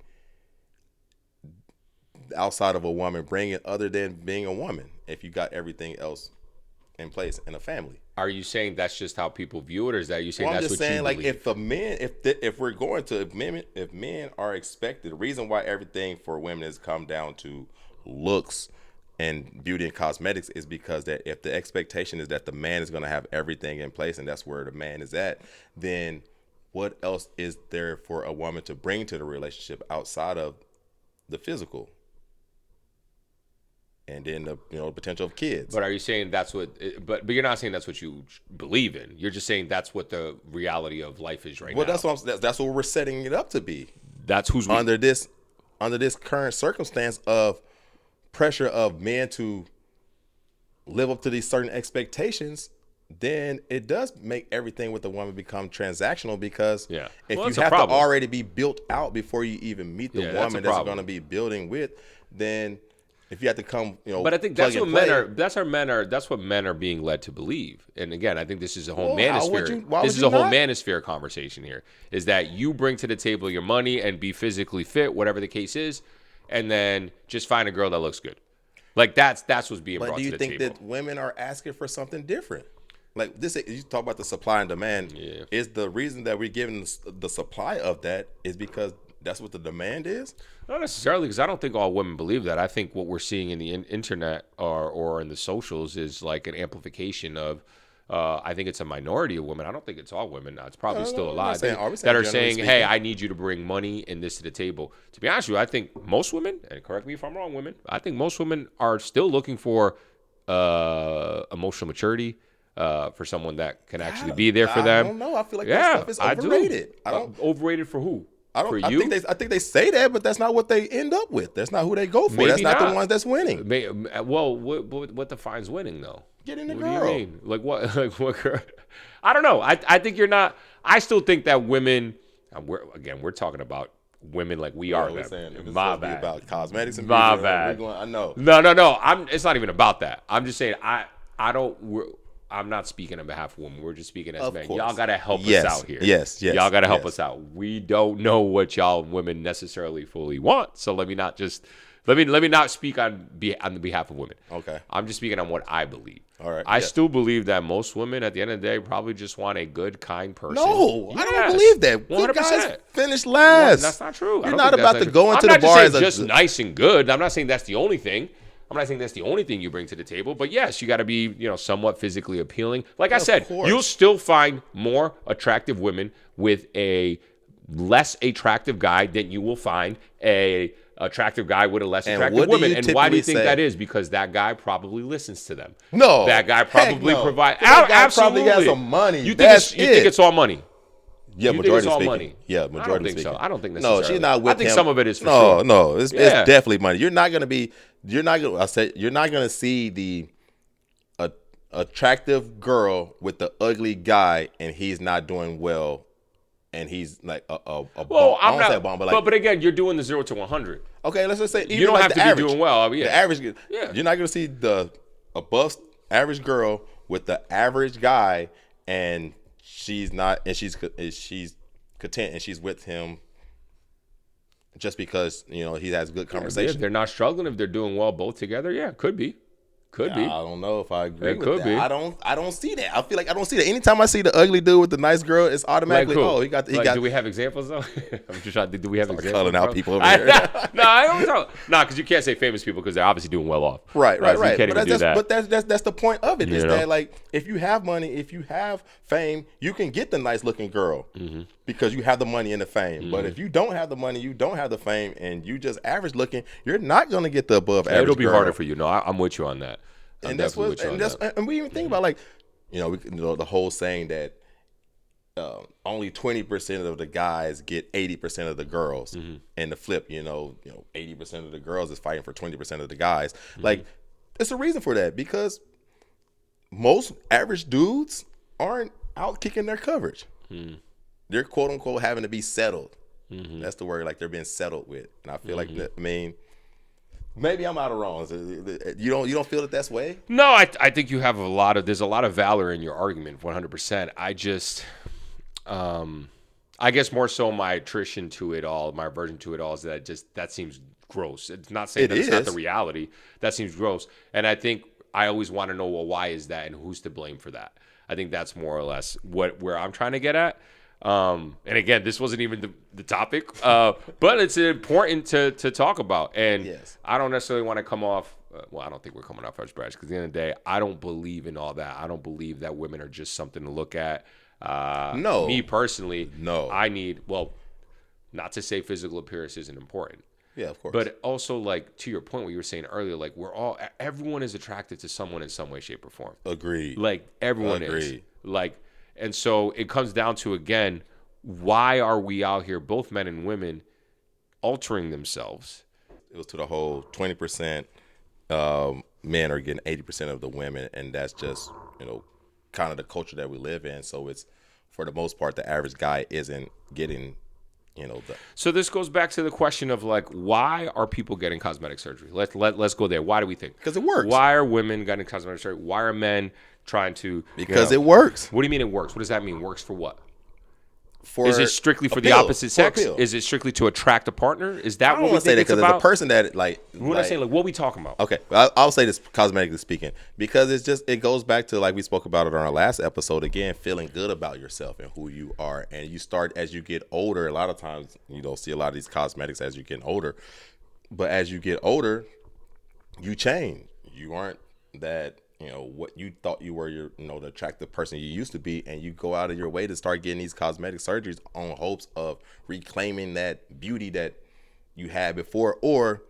[SPEAKER 3] outside of a woman bringing, other than being a woman, if you got everything else in place in a family?
[SPEAKER 2] Are you saying that's just how people view it, or is that you saying that's what you
[SPEAKER 3] like,
[SPEAKER 2] believe?
[SPEAKER 3] If we're going to, if men are expected, the reason why everything for women has come down to looks and beauty and cosmetics is because that if the expectation is that the man is going to have everything in place, and that's where the man is at, then what else is there for a woman to bring to the relationship outside of the physical? And then the potential of kids.
[SPEAKER 2] But are you saying that's what? But you're not saying that's what you believe in. You're just saying that's what the reality of life is right now.
[SPEAKER 3] Well, that's what we're setting it up to be.
[SPEAKER 2] That's who's
[SPEAKER 3] under this current circumstance of pressure of men to live up to these certain expectations. Then it does make everything with the woman become transactional, because if you have to already be built out before you even meet the woman that's going to be building with, then if you have to come,
[SPEAKER 2] But I think that's what That's what men are being led to believe. And again, I think this is a whole manosphere. This is a whole manosphere conversation here. Is that you bring to the table your money and be physically fit, whatever the case is, and then just find a girl that looks good. Like that's what's being brought to the table. But do you think that
[SPEAKER 3] women are asking for something different? Like this, you talk about the supply and demand.
[SPEAKER 2] Yeah.
[SPEAKER 3] Is the reason that we're giving the supply of that is because that's what the demand is?
[SPEAKER 2] Not necessarily, because I don't think all women believe that. I think what we're seeing in the internet or in the socials is like an amplification of. I think it's a minority of women. I don't think it's all women. Now, it's probably still a lot that are saying, "Hey, I need you to bring money and this to the table." To be honest with you, I think most women, and correct me if I'm wrong, women. I think most women are still looking for emotional maturity. For someone that can actually be there for them.
[SPEAKER 3] I don't know. I feel like that stuff is overrated.
[SPEAKER 2] I don't. Overrated for who? For
[SPEAKER 3] I
[SPEAKER 2] you?
[SPEAKER 3] think they say that, but that's not what they end up with. That's not who they go for. Maybe that's not the ones that's winning.
[SPEAKER 2] Well, what defines winning though?
[SPEAKER 3] Getting a girl.
[SPEAKER 2] What do you mean? Like what? Like what girl? I don't know. I think you're not. I still think that women. We're talking about women like we are.
[SPEAKER 3] My bad. About cosmetics and
[SPEAKER 2] my
[SPEAKER 3] beauty,
[SPEAKER 2] bad.
[SPEAKER 3] I know.
[SPEAKER 2] No. It's not even about that. I'm just saying. I don't. I'm not speaking on behalf of women. We're just speaking as men. Y'all got to help us out here.
[SPEAKER 3] Yes.
[SPEAKER 2] Y'all got to help us out. We don't know what y'all women necessarily fully want. So let me not speak on the behalf of women.
[SPEAKER 3] Okay.
[SPEAKER 2] I'm just speaking on what I believe.
[SPEAKER 3] All right.
[SPEAKER 2] I still believe that most women at the end of the day probably just want a good, kind person.
[SPEAKER 3] No, I don't believe that. 100%. Good guys finish last.
[SPEAKER 2] That's not true.
[SPEAKER 3] You're not about to go into the bar as
[SPEAKER 2] just nice and good. I'm not saying that's the only thing. I'm not saying that's the only thing you bring to the table, but yes, you got to be, somewhat physically appealing. Like I said, you'll still find more attractive women with a less attractive guy than you will find a attractive guy with a less attractive woman. And why do you think that is? Because that guy probably listens to them.
[SPEAKER 3] No,
[SPEAKER 2] that guy probably provides.
[SPEAKER 3] That guy probably has some money.
[SPEAKER 2] You think it's all money?
[SPEAKER 3] Yeah, majority
[SPEAKER 2] speaking.
[SPEAKER 3] Money. Yeah, majority
[SPEAKER 2] I don't think
[SPEAKER 3] speaking.
[SPEAKER 2] so. I don't think necessarily.
[SPEAKER 3] No, she's not with him.
[SPEAKER 2] I think some of it is for sure.
[SPEAKER 3] No, it's definitely money. You're not gonna see the attractive girl with the ugly guy, and he's not doing well, and he's like
[SPEAKER 2] but again, you're doing the 0 to 100.
[SPEAKER 3] Okay, let's just say even
[SPEAKER 2] you don't
[SPEAKER 3] like
[SPEAKER 2] have to
[SPEAKER 3] average,
[SPEAKER 2] be doing well.
[SPEAKER 3] The average, you're not gonna see the above average girl with the average guy, and she's content and she's with him just because he has good conversation.
[SPEAKER 2] If they're not struggling, if they're doing well both together, could be. Could be.
[SPEAKER 3] I don't know if I agree with
[SPEAKER 2] could
[SPEAKER 3] that.
[SPEAKER 2] Be.
[SPEAKER 3] I don't see that. I feel like I don't see that. Anytime I see the ugly dude with the nice girl, it's automatically he got.
[SPEAKER 2] Do we have examples though? I'm just trying to think. Do we have examples?
[SPEAKER 3] Calling out people over here.
[SPEAKER 2] No, I don't know. Because you can't say famous people because they're obviously doing well off.
[SPEAKER 3] Right.
[SPEAKER 2] So you can't even do that.
[SPEAKER 3] But that's the point of it. Is that like if you have money, if you have fame, you can get the nice looking girl because you have the money and the fame. But if you don't have the money, you don't have the fame, and you just average looking, you're not gonna get the above average.
[SPEAKER 2] It'll be harder for you. No, I'm with you on that.
[SPEAKER 3] And we even think about like, the whole saying that only 20% of the guys get 80% of the girls, and the flip, 80% of the girls is fighting for 20% of the guys. Like, there's a reason for that because most average dudes aren't out kicking their coverage. They're quote unquote having to be settled. That's the word, like they're being settled with, and I feel like that. I mean. Maybe I'm out of wrong. You don't feel it that way?
[SPEAKER 2] No, I think you have there's a lot of valor in your argument, 100%. I just, I guess more so my aversion to it all is that seems gross. It's not saying that it's not the reality. That seems gross. And I think I always want to know, well, why is that and who's to blame for that? I think that's more or less where I'm trying to get at. And again, this wasn't even the topic, but it's important to talk about. And I don't necessarily want to come off. I don't think we're coming off as brash because at the end of the day, I don't believe in all that. I don't believe that women are just something to look at.
[SPEAKER 3] No,
[SPEAKER 2] me personally,
[SPEAKER 3] no.
[SPEAKER 2] I need not to say physical appearance isn't important.
[SPEAKER 3] Yeah, of course.
[SPEAKER 2] But also, like, to your point, what you were saying earlier, like, everyone is attracted to someone in some way, shape, or form.
[SPEAKER 3] Agreed.
[SPEAKER 2] Like, everyone is. Like. And so it comes down to, again, why are we out here, both men and women, altering themselves?
[SPEAKER 3] It was to the whole 20% men are getting 80% of the women, and that's just, kind of the culture that we live in. So it's, for the most part, the average guy isn't getting
[SPEAKER 2] So this goes back to the question of like, why are people getting cosmetic surgery? Let's go there. Why do we think?
[SPEAKER 3] Because it works.
[SPEAKER 2] Why are women getting cosmetic surgery? Why are men trying to?
[SPEAKER 3] Because it works.
[SPEAKER 2] What do you mean it works? What does that mean? Works for what?
[SPEAKER 3] For
[SPEAKER 2] is it strictly for the
[SPEAKER 3] appeal,
[SPEAKER 2] opposite sex? Is it strictly to attract a partner? Is that
[SPEAKER 3] I don't
[SPEAKER 2] what we
[SPEAKER 3] want to say
[SPEAKER 2] think
[SPEAKER 3] that
[SPEAKER 2] it's
[SPEAKER 3] because
[SPEAKER 2] about?
[SPEAKER 3] as a person that
[SPEAKER 2] When I say like, what are we talking about?
[SPEAKER 3] Okay, I'll say this cosmetically speaking because it goes back to like we spoke about it on our last episode again, feeling good about yourself and who you are, and you start as you get older. A lot of times you don't see a lot of these cosmetics as you're getting older, but as you get older, you change. You aren't that what you thought you were, the attractive person you used to be, and you go out of your way to start getting these cosmetic surgeries on hopes of reclaiming that beauty that you had before, or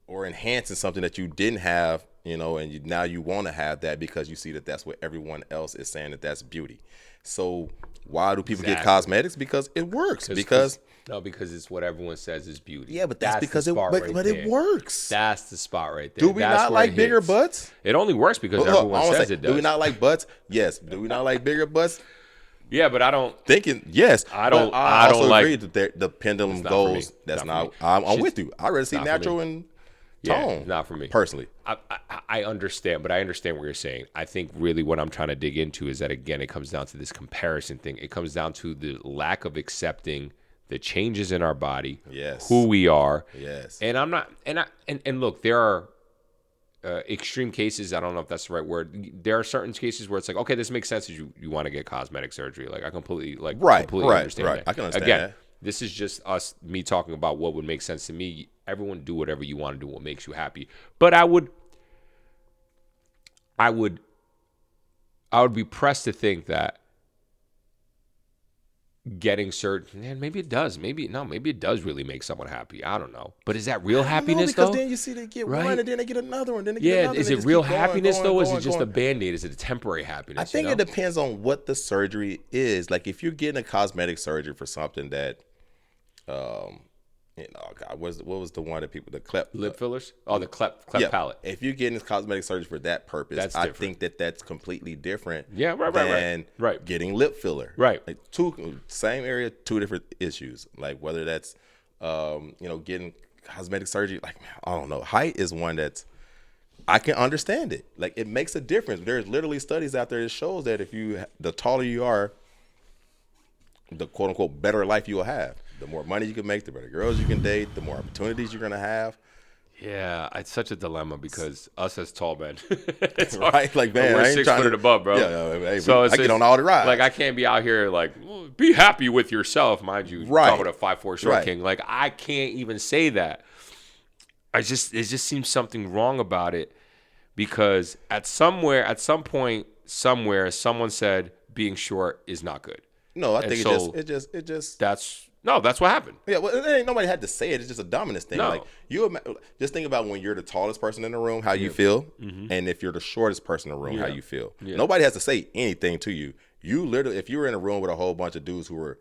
[SPEAKER 3] enhancing something that you didn't have, and now you want to have that because you see that that's what everyone else is saying that that's beauty. So why do people get cosmetics? Because it works. Because
[SPEAKER 2] it's what everyone says is beauty.
[SPEAKER 3] Yeah, but that's because it works.
[SPEAKER 2] That's the spot right there.
[SPEAKER 3] Do we not like bigger butts?
[SPEAKER 2] It only works because everyone says it does.
[SPEAKER 3] Do we not like butts? Yes. Do we not like bigger butts?
[SPEAKER 2] Yeah, but I don't.
[SPEAKER 3] Yes.
[SPEAKER 2] I don't.
[SPEAKER 3] I
[SPEAKER 2] don't like
[SPEAKER 3] agree that the pendulum goes. That's not. I'm with you. I rather see natural and tone.
[SPEAKER 2] Not for me
[SPEAKER 3] personally.
[SPEAKER 2] I understand, but I understand what you're saying. I think really what I'm trying to dig into is that again, it comes down to this comparison thing. It comes down to the lack of accepting the changes in our body, who we are.
[SPEAKER 3] Yes.
[SPEAKER 2] And I'm not. And look, there are extreme cases. I don't know if that's the right word. There are certain cases where it's like, okay, this makes sense. You want to get cosmetic surgery. Like I completely understand that.
[SPEAKER 3] I can understand
[SPEAKER 2] again,
[SPEAKER 3] that.
[SPEAKER 2] This is just me talking about what would make sense to me. Everyone do whatever you want to do, what makes you happy. But I would be pressed to think that getting surgery, and maybe it does. Maybe it does really make someone happy. I don't know. But is that real happiness
[SPEAKER 3] because
[SPEAKER 2] though?
[SPEAKER 3] Then you see they get one, and then they get another one, then they get another.
[SPEAKER 2] Is it real happiness though? Or is it just a Band-Aid? Is it a temporary happiness?
[SPEAKER 3] I think it depends on what the surgery is. Like if you're getting a cosmetic surgery for something that, what was the one that people
[SPEAKER 2] lip fillers? Oh, the cleft palate.
[SPEAKER 3] If you're getting cosmetic surgery for that purpose, I think that's completely different.
[SPEAKER 2] Yeah, right.
[SPEAKER 3] Getting lip filler.
[SPEAKER 2] Right.
[SPEAKER 3] Like same area, two different issues. Like whether that's getting cosmetic surgery, like I don't know. Height is one that's I can understand it. Like it makes a difference. There's literally studies out there that shows that the taller you are, the quote unquote better life you will have. The more money you can make, the better girls you can date, the more opportunities you're gonna have.
[SPEAKER 2] Yeah, it's such a dilemma because us as tall men,
[SPEAKER 3] right? Like man,
[SPEAKER 2] we're
[SPEAKER 3] I ain't
[SPEAKER 2] 6 foot and above, bro.
[SPEAKER 3] Yeah, so I get on all the rides.
[SPEAKER 2] Like I can't be out here like be happy with yourself, mind you.
[SPEAKER 3] Right,
[SPEAKER 2] talking a 5'4" short king. Like I can't even say that. It just seems something wrong about it because at some point, someone said being short is not good.
[SPEAKER 3] No, I think it just
[SPEAKER 2] that's what happened.
[SPEAKER 3] Yeah, well, it ain't nobody had to say it. It's just a dominance thing.
[SPEAKER 2] No.
[SPEAKER 3] Like just think about when you're the tallest person in the room, how you feel, and if you're the shortest person in the room, how you feel. Yeah. Nobody has to say anything to you. You literally, if you were in a room with a whole bunch of dudes who were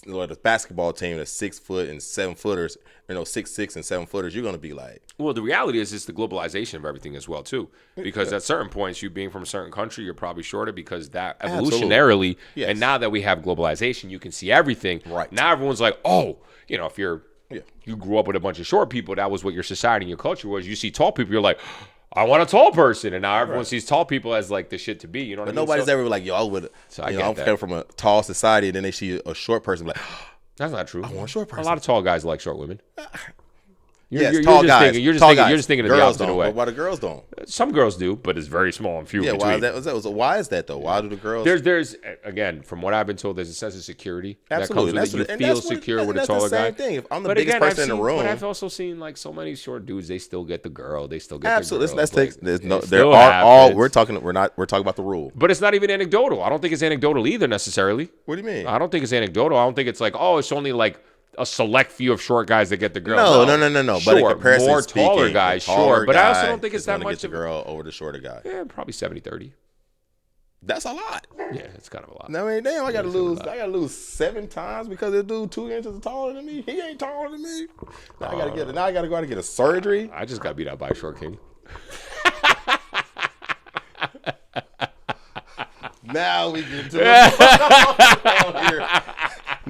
[SPEAKER 3] the basketball team that's 6 foot and 7 footers, 6'6" and 7 footers, you're gonna be like.
[SPEAKER 2] Well, the reality is it's the globalization of everything as well too. Because at certain points, you being from a certain country, you're probably shorter because that evolutionarily, and now that we have globalization, you can see everything.
[SPEAKER 3] Right.
[SPEAKER 2] Now everyone's like, oh, if you grew up with a bunch of short people, that was what your society and your culture was. You see tall people, you're like, I want a tall person, and now everyone sees tall people as like the shit to be. You know what I mean?
[SPEAKER 3] But nobody's ever like, yo, I would. So I'm coming from a tall society, and then they see a short person, like,
[SPEAKER 2] that's not true.
[SPEAKER 3] I want a short person.
[SPEAKER 2] A lot of tall guys like short women.
[SPEAKER 3] You're just thinking
[SPEAKER 2] of the opposite way.
[SPEAKER 3] But why the girls don't?
[SPEAKER 2] Some girls do, but it's very small and few.
[SPEAKER 3] Yeah, why is that though? Why do the girls?
[SPEAKER 2] There's again, from what I've been told, there's a sense of security that comes with it. You feel secure with a taller guy.
[SPEAKER 3] That's the same thing. If I'm the biggest person in the room,
[SPEAKER 2] but I've also seen like so many short dudes. They still get the girl. They still get
[SPEAKER 3] absolutely.
[SPEAKER 2] The girl.
[SPEAKER 3] There are all. We're talking about the rule.
[SPEAKER 2] But it's not even anecdotal. I don't think it's anecdotal either necessarily.
[SPEAKER 3] What do you mean?
[SPEAKER 2] I don't think it's anecdotal. I don't think it's like it's only like a select few of short guys that get the girl.
[SPEAKER 3] No.
[SPEAKER 2] Sure,
[SPEAKER 3] but in comparison
[SPEAKER 2] more
[SPEAKER 3] speaking,
[SPEAKER 2] taller guys, sure. But I also don't think it's that much
[SPEAKER 3] of a girl over the shorter guy.
[SPEAKER 2] Yeah, probably 70-30.
[SPEAKER 3] That's a lot.
[SPEAKER 2] Yeah, it's kind of a lot.
[SPEAKER 3] I mean, damn, I gotta lose 7 times because this dude 2 inches taller than me. He ain't taller than me. Now I gotta go out and get a surgery.
[SPEAKER 2] I just got beat out by a short king.
[SPEAKER 3] Now we get to it.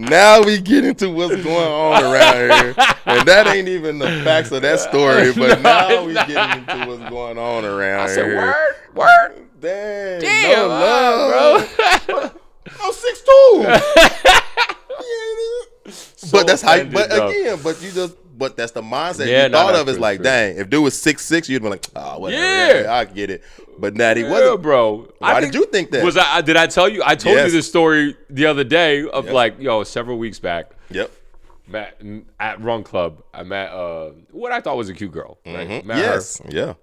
[SPEAKER 3] Now we get into what's going on around here. And that ain't even the facts of that story, but now we getting into what's going on around
[SPEAKER 2] I said,
[SPEAKER 3] here.
[SPEAKER 2] word.
[SPEAKER 3] Damn, no love,
[SPEAKER 2] bro.
[SPEAKER 3] I'm 6'2". But that's how. But that's the mindset you thought of. Is like, dang, if dude was 6'6", you'd be like, oh, whatever. Yeah, I get it. But now he wasn't,
[SPEAKER 2] bro.
[SPEAKER 3] Why did you think that?
[SPEAKER 2] Did I tell you? I told you this story the other day of several weeks back.
[SPEAKER 3] Yep.
[SPEAKER 2] At Run Club, I met what I thought was a cute girl. Right?
[SPEAKER 3] Mm-hmm.
[SPEAKER 2] Met
[SPEAKER 3] her.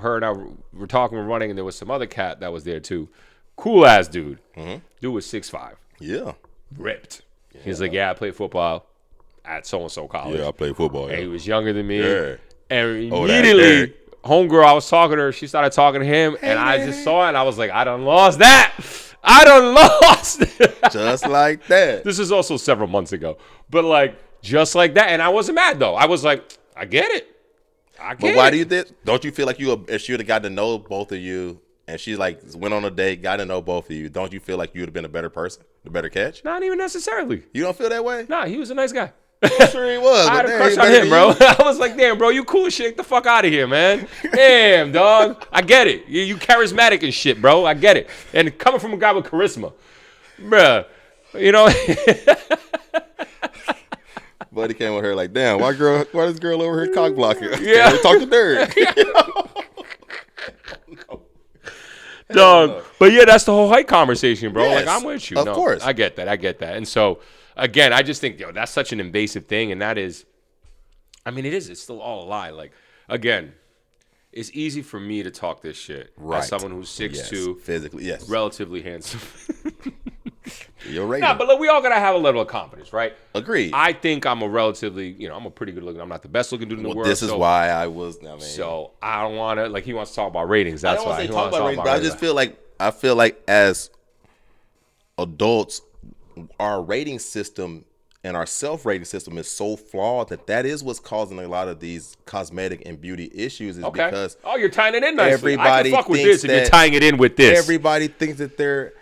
[SPEAKER 2] Her and I were talking, we're running, and there was some other cat that was there too. Cool ass dude. Mm-hmm. Dude was 6'5".
[SPEAKER 3] Yeah.
[SPEAKER 2] Ripped. Yeah. He's like, I played football at so and so college.
[SPEAKER 3] Yeah, I played football.
[SPEAKER 2] And he was younger than me.
[SPEAKER 3] Yeah.
[SPEAKER 2] And immediately, homegirl, I was talking to her. She started talking to him, and I just saw it, and I was like, I done lost that. I done lost.
[SPEAKER 3] Just like that.
[SPEAKER 2] This is also several months ago, but like just like that, and I wasn't mad though. I was like, I get it.
[SPEAKER 3] But why do you think? Don't you feel like if she would have got to know both of you, and she like went on a date, got to know both of you? Don't you feel like you would have been a better person, the better catch?
[SPEAKER 2] Not even necessarily.
[SPEAKER 3] You don't feel that way?
[SPEAKER 2] Nah, he was a nice guy.
[SPEAKER 3] I'm sure he was.
[SPEAKER 2] I had a crush on him, bro. I was like, damn, bro, you cool as shit. Get the fuck out of here, man. Damn, dog. I get it. You charismatic and shit, bro. I get it. And coming from a guy with charisma, bruh, you know.
[SPEAKER 3] Buddy came with her like, damn, why this girl over here cock blocking?
[SPEAKER 2] Yeah.
[SPEAKER 3] Talk to dirt.
[SPEAKER 2] Dog. But yeah, that's the whole height conversation, bro.
[SPEAKER 3] Yes,
[SPEAKER 2] like, I'm with you.
[SPEAKER 3] Of course.
[SPEAKER 2] I get that. And so, again, I just think, that's such an invasive thing. And that is, I mean, it's still all a lie. Like, again, it's easy for me to talk this shit. Right. As someone who's 6'2",
[SPEAKER 3] physically, yes.
[SPEAKER 2] Relatively handsome.
[SPEAKER 3] You're right.
[SPEAKER 2] Nah, but look, we all gotta have a level of confidence, right?
[SPEAKER 3] Agreed.
[SPEAKER 2] I think I'm a relatively, I'm a pretty good looking. I'm not the best looking dude in the world.
[SPEAKER 3] This is why I was. I mean,
[SPEAKER 2] so I don't want to. Like, he wants to talk about ratings. That's why he wants to talk about
[SPEAKER 3] ratings. But I just feel like as adults, our rating system and our self-rating system is so flawed that is what's causing a lot of these cosmetic and beauty issues. Because
[SPEAKER 2] you're tying it in nicely.
[SPEAKER 3] Everybody
[SPEAKER 2] I can fuck with this if you're tying it in with this.
[SPEAKER 3] Everybody thinks that they're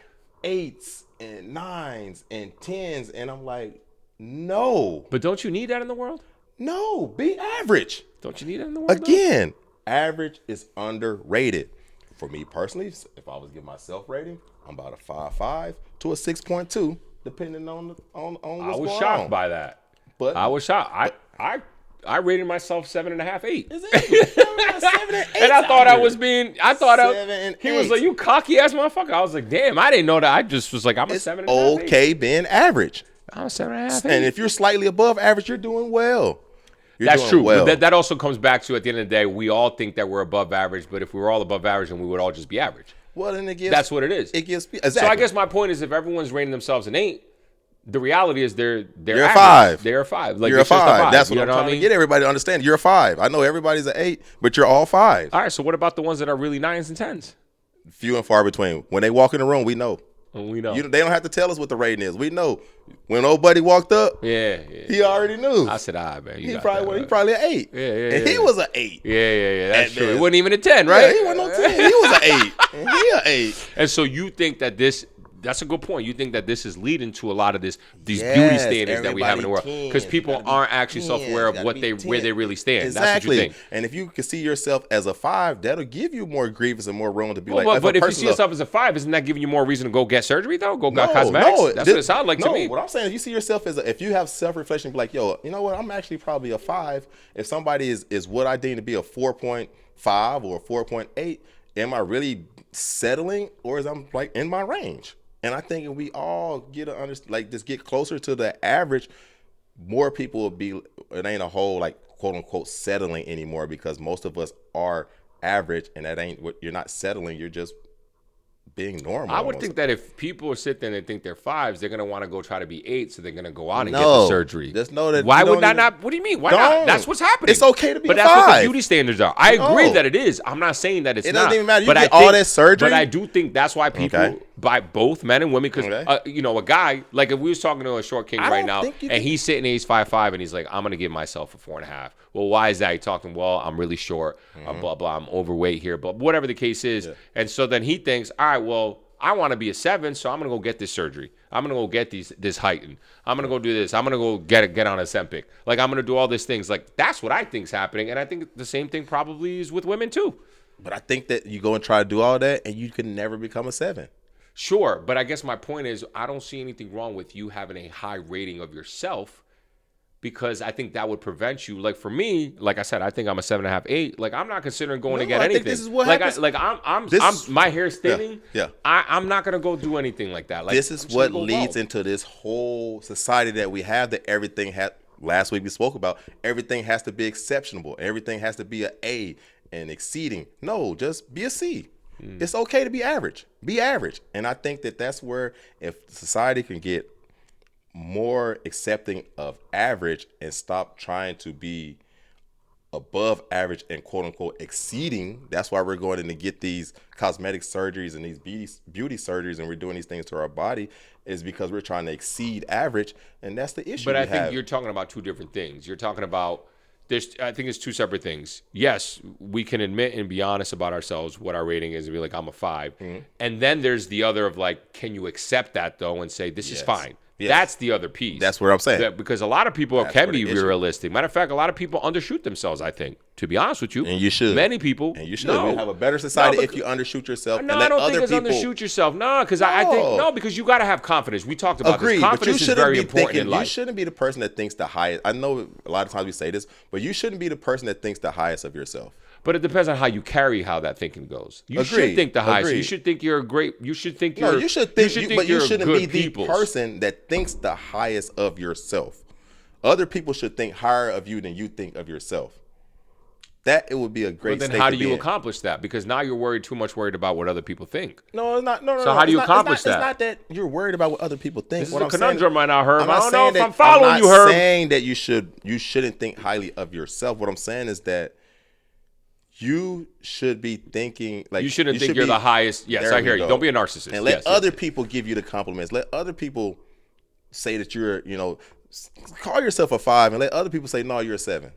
[SPEAKER 3] 8s and 9s and 10s, and I'm like, no.
[SPEAKER 2] But don't you need that in the world?
[SPEAKER 3] No, be average.
[SPEAKER 2] Don't you need that in the world?
[SPEAKER 3] Again, average is underrated. For me personally, if I was giving my self-rating, I'm about a 5.5 to a 6.2, depending on what's going on.
[SPEAKER 2] I was shocked by that. But I was shocked. I rated myself 7.5, 8. Is it? 7 and 8. And I thought I was being. I thought he was like, "You cocky ass motherfucker." I was like, "Damn, I didn't know that." I just was like, "I'm a 7.5."
[SPEAKER 3] Okay, being average.
[SPEAKER 2] I'm a 7.5.
[SPEAKER 3] And if you're slightly above average, you're doing well.
[SPEAKER 2] That's true. Well. But that also comes back to, at the end of the day, we all think that we're above average. But if we were all above average, then we would all just be average.
[SPEAKER 3] Well, then
[SPEAKER 2] that's what it is.
[SPEAKER 3] It gives exactly.
[SPEAKER 2] So I guess my point is, if everyone's rating themselves an 8. The reality is they're
[SPEAKER 3] a 5.
[SPEAKER 2] They're a 5. Like,
[SPEAKER 3] you're a 5. That's what I'm trying
[SPEAKER 2] to
[SPEAKER 3] get everybody to understand. You're a 5. I know everybody's an 8, but you're all 5.
[SPEAKER 2] All right. So what about the ones that are really 9s and 10s?
[SPEAKER 3] Few and far between. When they walk in the room, we know.
[SPEAKER 2] We know.
[SPEAKER 3] They don't have to tell us what the rating is. We know. When old buddy walked up, he already knew.
[SPEAKER 2] I said, "All right, man."
[SPEAKER 3] He probably an 8.
[SPEAKER 2] Yeah.
[SPEAKER 3] And he was an 8.
[SPEAKER 2] Yeah. That's true. He wasn't even a 10, right?
[SPEAKER 3] Yeah, he wasn't no 10. He was an 8. And he an 8.
[SPEAKER 2] And so you think that that's a good point. You think that this is leading to a lot of these beauty standards that we have in the world, because people aren't actually self-aware of where they really stand.
[SPEAKER 3] Exactly.
[SPEAKER 2] That's what you think.
[SPEAKER 3] And if you can see yourself as a 5, that'll give you more grievance and more room to be like.
[SPEAKER 2] But if you see yourself as a 5, isn't that giving you more reason to go get surgery though? Got cosmetics?
[SPEAKER 3] No,
[SPEAKER 2] that's what it sounds like to me.
[SPEAKER 3] What I'm saying is, you see yourself as if you have self-reflection, be like, yo, you know what? I'm actually probably a 5. If somebody is what I deem to be a 4.5 or a 4.8, am I really settling, or is I'm like in my range? And I think if we all get just get closer to the average, more people will be. It ain't a whole like quote unquote settling anymore, because most of us are average, and that ain't what you're not settling. You're just being normal.
[SPEAKER 2] I would think that if people sit there and they think they're 5s, they're gonna want to go try to be 8, so they're gonna go on and get the surgery.
[SPEAKER 3] Just know that.
[SPEAKER 2] Why would that not? What do you mean? Why not? That's what's happening.
[SPEAKER 3] It's okay to be
[SPEAKER 2] but
[SPEAKER 3] a 5.
[SPEAKER 2] That's what the beauty standards are. I agree that it is. I'm not saying that it's not.
[SPEAKER 3] It doesn't even matter. You
[SPEAKER 2] but
[SPEAKER 3] get all that surgery.
[SPEAKER 2] But I do think that's why people buy both men and women, because a guy, like, if we was talking to a short king right now and he's sitting, he's 5'5", and he's like, I'm gonna give myself a 4.5. Well, why is that? He's talking, well, I'm really short, blah blah, I'm overweight here, but whatever the case is, and so then he thinks, all right, well, I want to be a 7, so I'm going to go get this surgery. I'm going to go get this heighten. I'm going to go do this. I'm going to go get on Ozempic. Like, I'm going to do all these things. Like, that's what I think is happening. And I think the same thing probably is with women, too.
[SPEAKER 3] But I think that you go and try to do all that, and you can never become a 7.
[SPEAKER 2] Sure, but I guess my point is I don't see anything wrong with you having a high rating of yourself, because I think that would prevent you. Like, for me, like I said, I think I'm a 7.5, 8. Like, I'm not considering going to get anything. I think
[SPEAKER 3] this is what
[SPEAKER 2] like,
[SPEAKER 3] happens.
[SPEAKER 2] I'm my hair's thinning.
[SPEAKER 3] Yeah.
[SPEAKER 2] I'm not gonna go do anything like that. Like,
[SPEAKER 3] this is what leads into this whole society that we have, that everything has. Last week we spoke about everything has to be exceptional. Everything has to be an A and exceeding. No, just be a C. It's okay to be average. Be average. And I think that that's where, if society can get more accepting of average and stop trying to be above average and quote unquote exceeding. That's why we're going in to get these cosmetic surgeries and these beauty surgeries, and we're doing these things to our body, is because we're trying to exceed average, and that's the issue.
[SPEAKER 2] But I think you're talking about two different things. You're talking about I think it's two separate things. Yes, we can admit and be honest about ourselves, what our rating is, and be like, I'm a 5. And then there's the other of like, can you accept that though and say this is fine? Yes. That's the other piece.
[SPEAKER 3] That's what I'm saying.
[SPEAKER 2] Because a lot of people can be realistic. Matter of fact, a lot of people undershoot themselves, I think, to be honest with you.
[SPEAKER 3] And you should.
[SPEAKER 2] Many people.
[SPEAKER 3] And you should. We have a better society if you undershoot yourself.
[SPEAKER 2] No, I don't think it's undershoot yourself. No, because I think, because you got to have confidence. We talked about this. Confidence is very important in life.
[SPEAKER 3] You shouldn't be the person that thinks the highest. I know a lot of times we say this, but you shouldn't be the person that thinks the highest of yourself.
[SPEAKER 2] But it depends on how you carry how that thinking goes. You should think the highest. You should think you're a great. You should think you're.
[SPEAKER 3] No, you should think. But you shouldn't be the person that thinks the highest of yourself. Other people should think higher of you than you think of yourself. That it would be a great.
[SPEAKER 2] But then how do you accomplish that? Because now you're worried about what other people think.
[SPEAKER 3] No, it's not. No.
[SPEAKER 2] So how do you accomplish that?
[SPEAKER 3] It's not that you're worried about what other people think.
[SPEAKER 2] This is a conundrum right now, Herb. I don't know if I'm following you, Herb.
[SPEAKER 3] I'm not saying that you shouldn't think highly of yourself. What I'm saying is that you should be thinking like
[SPEAKER 2] you shouldn't think you're the highest. Yes, I hear you. Don't be a narcissist.
[SPEAKER 3] And let other people give you the compliments. Let other people say that you're, call yourself a 5, and let other people say, no, you're a 7.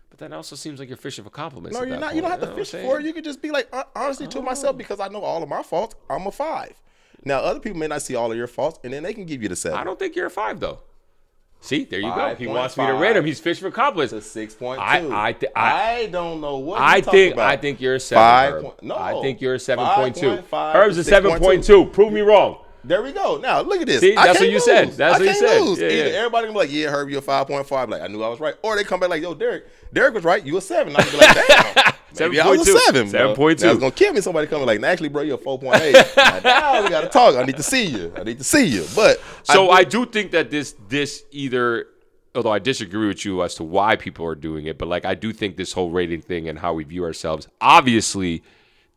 [SPEAKER 2] But that also seems like you're fishing for compliments.
[SPEAKER 3] No, you're not. You don't have to fish for it. You could just be like, honestly, to myself, because I know all of my faults, I'm a 5. Now, other people may not see all of your faults, and then they can give you the 7.
[SPEAKER 2] I don't think you're a 5, though. See, there you go. He wants me to rate him. He's fishing for compliments.
[SPEAKER 3] It's a 6.2. I don't know what
[SPEAKER 2] I think you're a 7. No, I think you're a 7.2. Herb's a 7.2. Prove me wrong.
[SPEAKER 3] There we go. Now look at this.
[SPEAKER 2] See, that's what you said. That's what you said.
[SPEAKER 3] Either everybody can be like, yeah, Herb, you're a 5.5. Like, I knew I was right. Or they come back like, yo, Derek was right. You a 7. I be like, damn. Maybe I was a 7.
[SPEAKER 2] 7.2.
[SPEAKER 3] That's gonna kill me. Somebody coming like, actually, bro, you're a 4.8. Now we gotta talk. I need to see you. But
[SPEAKER 2] so I do think that this either, although I disagree with you as to why people are doing it, but like I do think this whole rating thing and how we view ourselves obviously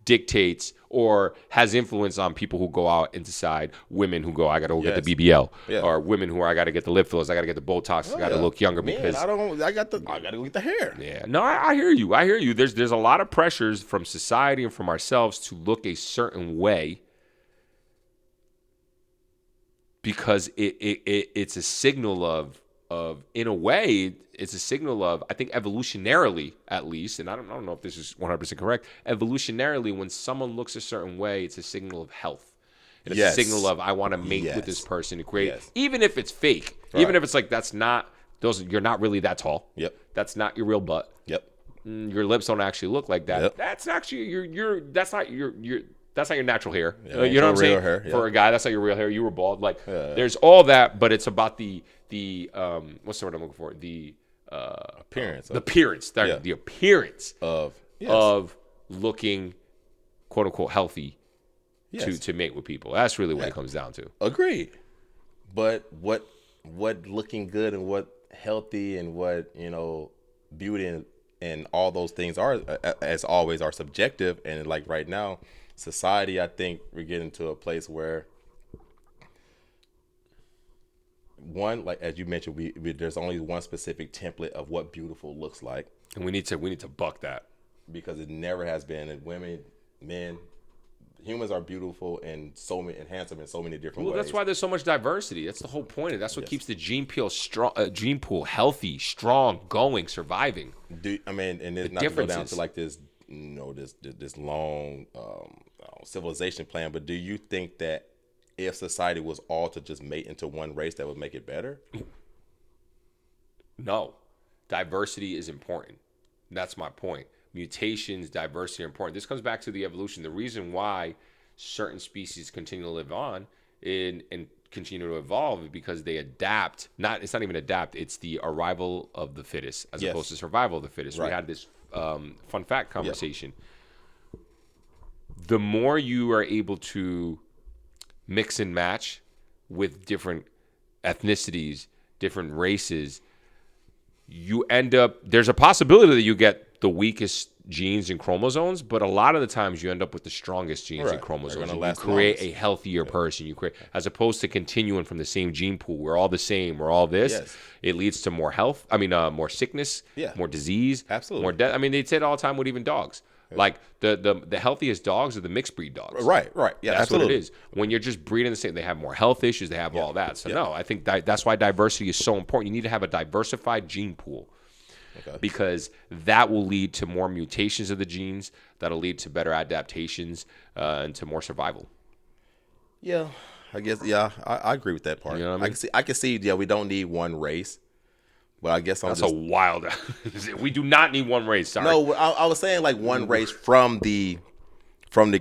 [SPEAKER 2] dictates or has influence on people who go out and decide, women who go, I got to go get the BBL, or women who are, I got to get the lip fillers, I got to get the Botox, I got to look younger because
[SPEAKER 3] I got to go get the hair.
[SPEAKER 2] Yeah, no, I hear you. There's a lot of pressures from society and from ourselves to look a certain way because it's a signal of in a way, it's a signal of, I think evolutionarily at least, and I don't know if this is 100% correct, evolutionarily when someone looks a certain way, it's a signal of health. And it's a signal of, I want to mate with this person to create, even if it's fake, even if it's like, you're not really that tall.
[SPEAKER 3] Yep.
[SPEAKER 2] That's not your real butt.
[SPEAKER 3] Yep.
[SPEAKER 2] Your lips don't actually look like that. Yep. That's actually, that's not your natural hair. You know what I'm saying? Hair, for a guy, that's not your real hair. You were bald. Like there's all that, but it's about the what's the word I'm looking for? The
[SPEAKER 3] appearance.
[SPEAKER 2] The appearance of looking quote unquote healthy to mate with people. That's really what it comes down to.
[SPEAKER 3] Agreed. But what looking good and what healthy and what beauty and all those things are, as always, are subjective. And like right now, society, I think we're getting to a place where one, like as you mentioned, we there's only one specific template of what beautiful looks like,
[SPEAKER 2] and we need to buck that
[SPEAKER 3] because it never has been. And women, men, humans are beautiful and handsome in so many different ways.
[SPEAKER 2] That's why there's so much diversity. That's the whole point. That's what keeps the gene pool healthy, strong, going, surviving.
[SPEAKER 3] And it's not to go down to like this, this long, civilization plan, but do you think that if society was all to just mate into one race, that would make it better?
[SPEAKER 2] No. Diversity is important. That's my point. Mutations, diversity are important. This comes back to the evolution. The reason why certain species continue to live on and continue to evolve is because they adapt. It's not even adapt. It's the arrival of the fittest as opposed to survival of the fittest. Right. We had this fun fact conversation. Yep. The more you are able to mix and match with different ethnicities, different races, you end up, there's a possibility that you get the weakest genes and chromosomes, but a lot of the times you end up with the strongest genes and chromosomes. And you create a healthier person. You create, as opposed to continuing from the same gene pool. We're all the same. We're all this. Yes. It leads to more health. More sickness. Yeah. More disease.
[SPEAKER 3] Absolutely.
[SPEAKER 2] More death. I mean, they say it all the time with even dogs. Like the healthiest dogs are the mixed breed dogs.
[SPEAKER 3] Right. Yeah,
[SPEAKER 2] that's
[SPEAKER 3] absolutely
[SPEAKER 2] what it is. When you're just breeding the same, they have more health issues. They have all that. So no, I think that's why diversity is so important. You need to have a diversified gene pool. Okay. Because that will lead to more mutations of the genes. That'll lead to better adaptations and to more survival.
[SPEAKER 3] Yeah, I guess. Yeah, I agree with that part. You know what I mean? I can see. Yeah, we don't need one race. But I guess
[SPEAKER 2] that's a wild. We do not need one race. Sorry.
[SPEAKER 3] No, I was saying like one race from the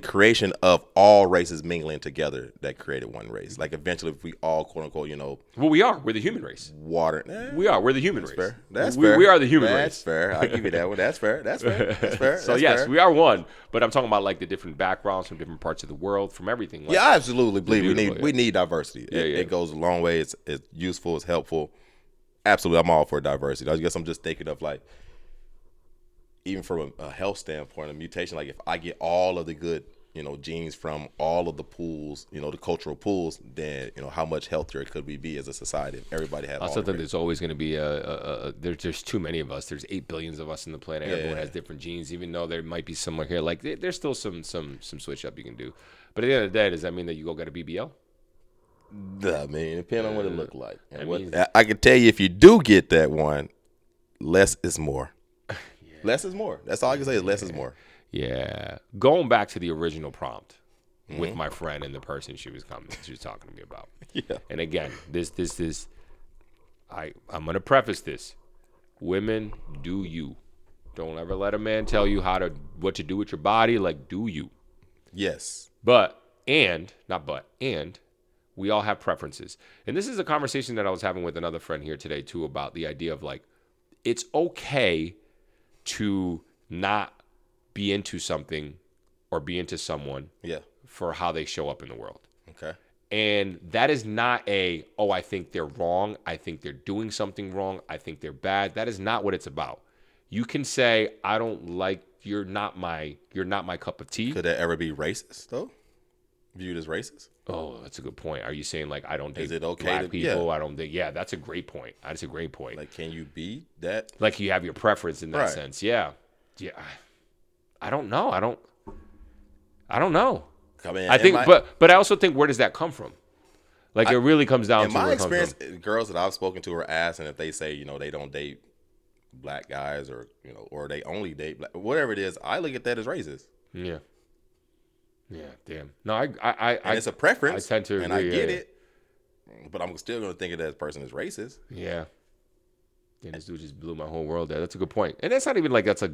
[SPEAKER 3] creation of all races mingling together that created one race. Like eventually, if we all quote unquote,
[SPEAKER 2] well, we are. We're the human race.
[SPEAKER 3] We
[SPEAKER 2] are. We're the human race.
[SPEAKER 3] Fair. That's fair.
[SPEAKER 2] We are the human race.
[SPEAKER 3] That's fair. I'll give you that one. That's fair. That's fair.
[SPEAKER 2] So yes, we are one. But I'm talking about like the different backgrounds from different parts of the world, from everything. Like,
[SPEAKER 3] I absolutely believe we need diversity. It goes a long way. It's useful. It's helpful. Absolutely, I'm all for diversity. I guess I'm just thinking of like, even from a health standpoint, a mutation. Like if I get all of the good, genes from all of the pools, the cultural pools, then how much healthier could we be as a society if everybody had?
[SPEAKER 2] I still think there's always going to be there's too many of us. There's 8 billion of us in the planet. Everyone has different genes, even though there might be somewhere here. Like there's still some switch up you can do. But at the end of the day, does that mean that you go get a BBL?
[SPEAKER 3] I mean, depending on what it looked like. I can tell you, if you do get that one, less is more. Less is more. That's all I can say is less is more.
[SPEAKER 2] Yeah. Going back to the original prompt with my friend and the person she was talking to me about. Yeah. And again, I'm going to preface this. Women, do you. Don't ever let a man tell you what to do with your body. Like, do you.
[SPEAKER 3] Yes.
[SPEAKER 2] And we all have preferences. And this is a conversation that I was having with another friend here today, too, about the idea of, like, it's okay to not be into something or be into someone for how they show up in the world.
[SPEAKER 3] Okay.
[SPEAKER 2] And that is not I think they're wrong. I think they're doing something wrong. I think they're bad. That is not what it's about. You can say, I don't like, you're not my cup of tea.
[SPEAKER 3] Could that ever be racist, though? Viewed as racist?
[SPEAKER 2] Oh, that's a good point. Are you saying like I don't date
[SPEAKER 3] black
[SPEAKER 2] people? Yeah. I don't think. Yeah, that's a great point. That's a great point.
[SPEAKER 3] Like, can you be that?
[SPEAKER 2] Like you have your preference in that sense. Yeah. I don't know. I don't know. I think, but I also think, where does that come from? Like it really comes down to
[SPEAKER 3] my experience. Girls that I've spoken to are asked, and if they say they don't date black guys or or they only date black, whatever it is, I look at that as racist.
[SPEAKER 2] Yeah. Yeah, damn. No,
[SPEAKER 3] and it's a preference.
[SPEAKER 2] I tend to agree,
[SPEAKER 3] and I get it, but I'm still going to think of that person as racist.
[SPEAKER 2] Yeah. Yeah, this dude just blew my whole world there. That's a good point. And that's not even like that's a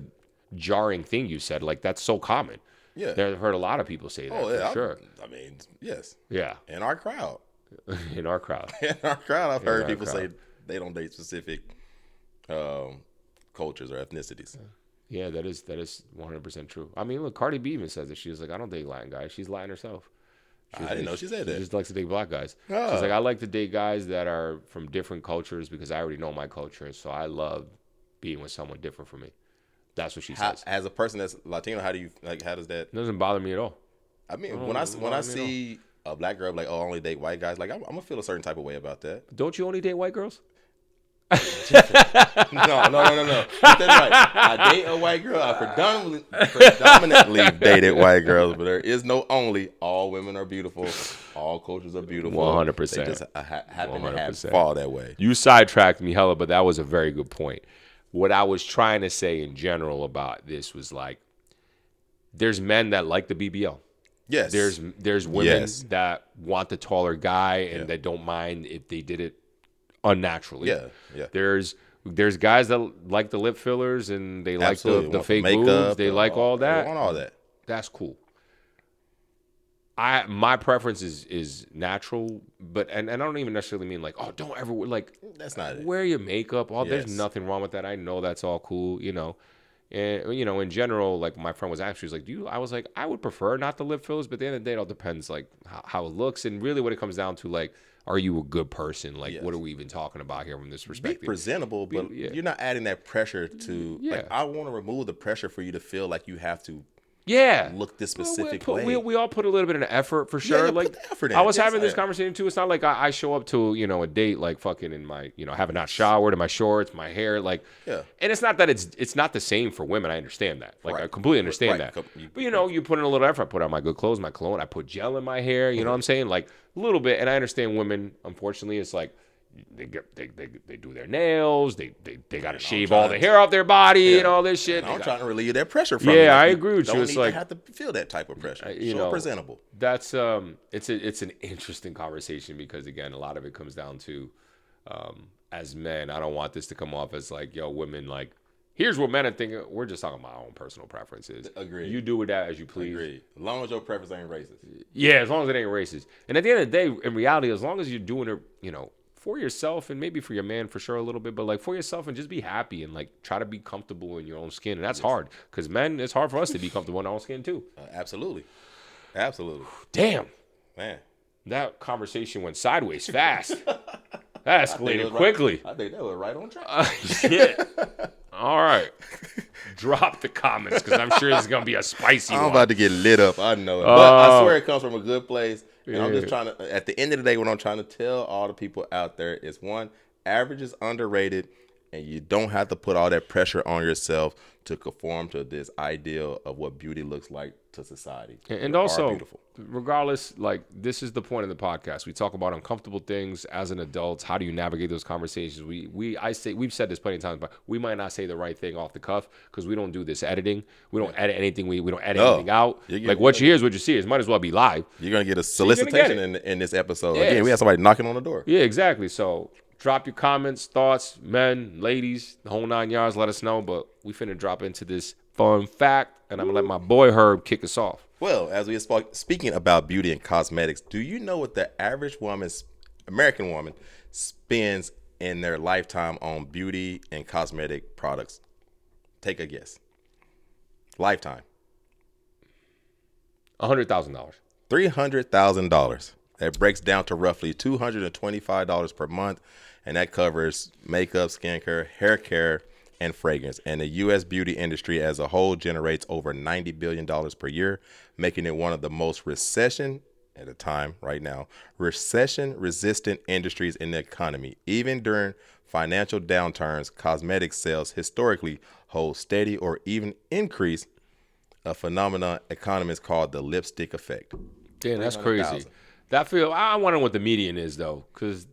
[SPEAKER 2] jarring thing you said. Like, that's so common. Yeah. I've heard a lot of people say that, for sure.
[SPEAKER 3] I mean, yes.
[SPEAKER 2] Yeah.
[SPEAKER 3] In our crowd.
[SPEAKER 2] In our crowd.
[SPEAKER 3] I've heard people say they don't date specific cultures or ethnicities.
[SPEAKER 2] Yeah, that is 100% true. I mean, look, Cardi B even says that. She was like, I don't date Latin guys. She's Latin herself.
[SPEAKER 3] I didn't know she said that.
[SPEAKER 2] She just likes to date black guys. Oh. She's like, I like to date guys that are from different cultures because I already know my culture. So I love being with someone different from me. That's what she says.
[SPEAKER 3] As a person that's Latino, how does that?
[SPEAKER 2] It doesn't bother me at all.
[SPEAKER 3] I mean, when I see a black girl like, I only date white guys, like I'm gonna feel a certain type of way about that.
[SPEAKER 2] Don't you only date white girls?
[SPEAKER 3] No. Get that right. I date a white girl. I predominantly dated white girls, but there is no only. All women are beautiful. All cultures are beautiful.
[SPEAKER 2] 100%.
[SPEAKER 3] They just happen to fall that way.
[SPEAKER 2] You sidetracked me hella, but that was a very good point. What I was trying to say in general about this was like, there's men that like the BBL.
[SPEAKER 3] Yes.
[SPEAKER 2] There's women
[SPEAKER 3] Yes.
[SPEAKER 2] that want the taller guy and that don't mind if they did it unnaturally.
[SPEAKER 3] Yeah. Yeah.
[SPEAKER 2] There's guys that like the lip fillers and they like
[SPEAKER 3] Absolutely.
[SPEAKER 2] the
[SPEAKER 3] Want
[SPEAKER 2] fake
[SPEAKER 3] makeup,
[SPEAKER 2] boobs. They like all
[SPEAKER 3] They
[SPEAKER 2] that.
[SPEAKER 3] want all that.
[SPEAKER 2] That's cool. My preference is natural, but and I don't even necessarily mean like, oh, don't ever like
[SPEAKER 3] That's not it.
[SPEAKER 2] wear your makeup. Oh, there's
[SPEAKER 3] Yes.
[SPEAKER 2] nothing wrong with that. I know that's all cool, you know. And you know, in general, like my friend was asking, she was like, I was like, I would prefer not the lip fillers, but at the end of the day, it all depends like how it looks and really what it comes down to, like, are you a good person? Like, what are we even talking about here from this perspective?
[SPEAKER 3] Be presentable, but you're not adding that pressure to. Like, I want to remove the pressure for you to feel like you have to. Look this specific way.
[SPEAKER 2] We all put a little bit of effort for sure. Like
[SPEAKER 3] put the effort in.
[SPEAKER 2] I was having this conversation too. It's not like I show up to, you know, a date like fucking in my, you know, having not showered in my shorts, my hair, like. And it's not that it's not the same for women. I understand that. Like I completely understand that. But you know, you put in a little effort. I put on my good clothes, my cologne. I put gel in my hair. You know what I'm saying? Like a little bit. And I understand women. Unfortunately, it's like. They do their nails. They got to shave all the hair off their body and all this shit.
[SPEAKER 3] I'm trying to relieve that pressure from.
[SPEAKER 2] Yeah, I agree with you.
[SPEAKER 3] It's like have to feel that type of pressure.
[SPEAKER 2] You know,
[SPEAKER 3] presentable.
[SPEAKER 2] That's it's an interesting conversation because again, a lot of it comes down to as men. I don't want this to come off as like, yo, women like. Here's what men are thinking. We're just talking about our own personal preferences.
[SPEAKER 3] Agreed.
[SPEAKER 2] You do with that as you please.
[SPEAKER 3] Agreed. As long as your preference ain't racist.
[SPEAKER 2] Yeah, as long as it ain't racist. And at the end of the day, in reality, as long as you're doing it, you know. For yourself and maybe for your man for sure a little bit, but like for yourself and just be happy and like try to be comfortable in your own skin. And that's hard because men, it's hard for us to be comfortable in our own skin too.
[SPEAKER 3] Absolutely.
[SPEAKER 2] Damn.
[SPEAKER 3] Man.
[SPEAKER 2] That conversation went sideways fast. That escalated quickly.
[SPEAKER 3] I think that was right on track.
[SPEAKER 2] Yeah. All right. Drop the comments because I'm sure it's going to be a spicy one.
[SPEAKER 3] I'm about to get lit up. I know it. But I swear it comes from a good place. And I'm just trying to, at the end of the day, what I'm trying to tell all the people out there is one, average is underrated, and you don't have to put all that pressure on yourself to conform to this ideal of what beauty looks like to society.
[SPEAKER 2] And also, regardless, like this is the point of the podcast. We talk about uncomfortable things as an adult. How do you navigate those conversations? We've said this plenty of times, but we might not say the right thing off the cuff because we don't do this editing. We don't edit anything. We don't edit anything out. Like what you hear is what you see. It might as well be live.
[SPEAKER 3] You're gonna get a solicitation in this episode. Yes. Again, we have somebody knocking on the door.
[SPEAKER 2] Yeah, exactly. So drop your comments, thoughts, men, ladies, the whole 9 yards. Let us know. But we finna drop into this fun fact, and I'm gonna let my boy Herb kick us off.
[SPEAKER 3] Well, as we are speaking about beauty and cosmetics, do you know what the average American woman, spends in their lifetime on beauty and cosmetic products? Take a guess. Lifetime.
[SPEAKER 2] $100,000.
[SPEAKER 3] $300,000. That breaks down to roughly $225 per month, and that covers makeup, skincare, hair care, and fragrance. And the U.S. beauty industry as a whole generates over $90 billion per year, making it one of the most recession-resistant industries in the economy. Even during financial downturns, cosmetic sales historically hold steady or even increase, a phenomenon economists call the lipstick effect.
[SPEAKER 2] Damn, that's crazy. I wonder what the median is, though, because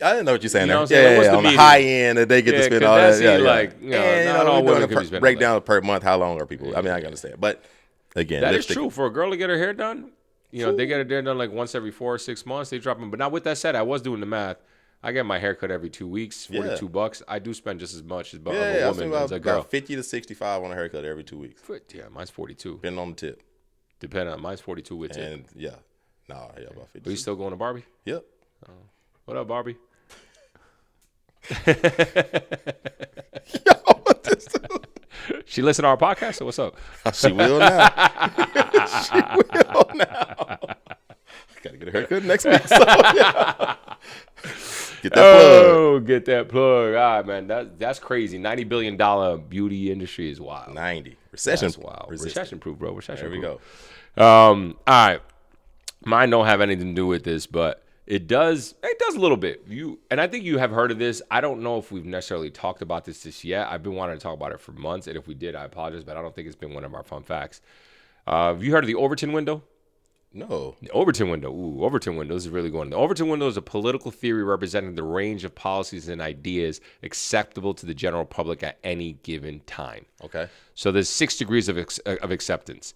[SPEAKER 3] I didn't know what you're saying.
[SPEAKER 2] You know
[SPEAKER 3] there.
[SPEAKER 2] What's
[SPEAKER 3] on the high end, they get to spend all that.
[SPEAKER 2] Like, not all women can be spending.
[SPEAKER 3] Break down per month. How long are people? I mean, I can understand, but again,
[SPEAKER 2] that is true. For a girl to get her hair done, they get her hair done like once every 4 or 6 months. They drop them. But now, with that said, I was doing the math. I get my hair cut every 2 weeks, $42. I do spend just as much as a woman as a girl.
[SPEAKER 3] About 50 to 65 on a haircut every 2 weeks.
[SPEAKER 2] Yeah, mine's 42.
[SPEAKER 3] Depending on the tip.
[SPEAKER 2] Mine's 42 with tip.
[SPEAKER 3] And about 50.
[SPEAKER 2] Are you still going to Barbie?
[SPEAKER 3] Yep.
[SPEAKER 2] What up, Barbie? She listen to our podcast, so what's up?
[SPEAKER 3] She will now. She will now. Gotta get a haircut next week. So, Get that plug.
[SPEAKER 2] Get that plug. All right, man. That's crazy. $90 billion beauty industry is wild.
[SPEAKER 3] 90. Recession.
[SPEAKER 2] That's wild. Recession proof, bro. Recession proof.
[SPEAKER 3] There we go.
[SPEAKER 2] All right. Mine don't have anything to do with this, but it does a little bit. And I think you have heard of this. I don't know if we've necessarily talked about this yet. I've been wanting to talk about it for months, and if we did, I apologize, but I don't think it's been one of our fun facts. Have you heard of the Overton window?
[SPEAKER 3] No.
[SPEAKER 2] The Overton window. Ooh, Overton window. This is really going. The Overton window is a political theory representing the range of policies and ideas acceptable to the general public at any given time.
[SPEAKER 3] Okay.
[SPEAKER 2] So there's 6 degrees of acceptance.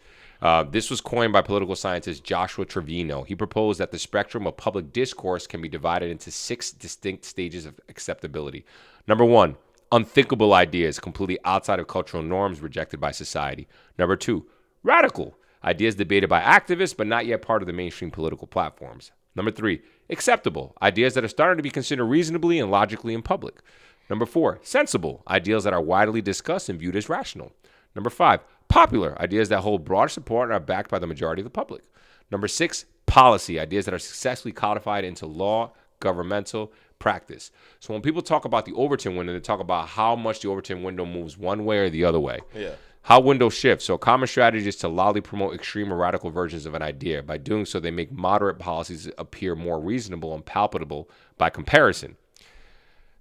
[SPEAKER 2] This was coined by political scientist Joshua Trevino. He proposed that the spectrum of public discourse can be divided into 6 distinct stages of acceptability. Number 1, unthinkable ideas completely outside of cultural norms rejected by society. Number 2, radical ideas debated by activists but not yet part of the mainstream political platforms. Number 3, acceptable ideas that are starting to be considered reasonably and logically in public. Number 4, sensible ideas that are widely discussed and viewed as rational. Number 5, popular ideas that hold broad support and are backed by the majority of the public. Number 6, policy ideas that are successfully codified into law, governmental practice. So when people talk about the Overton window, they talk about how much the Overton window moves one way or the other way.
[SPEAKER 3] Yeah.
[SPEAKER 2] How windows shift. So a common strategy is to loudly promote extreme or radical versions of an idea. By doing so, they make moderate policies appear more reasonable and palpable by comparison.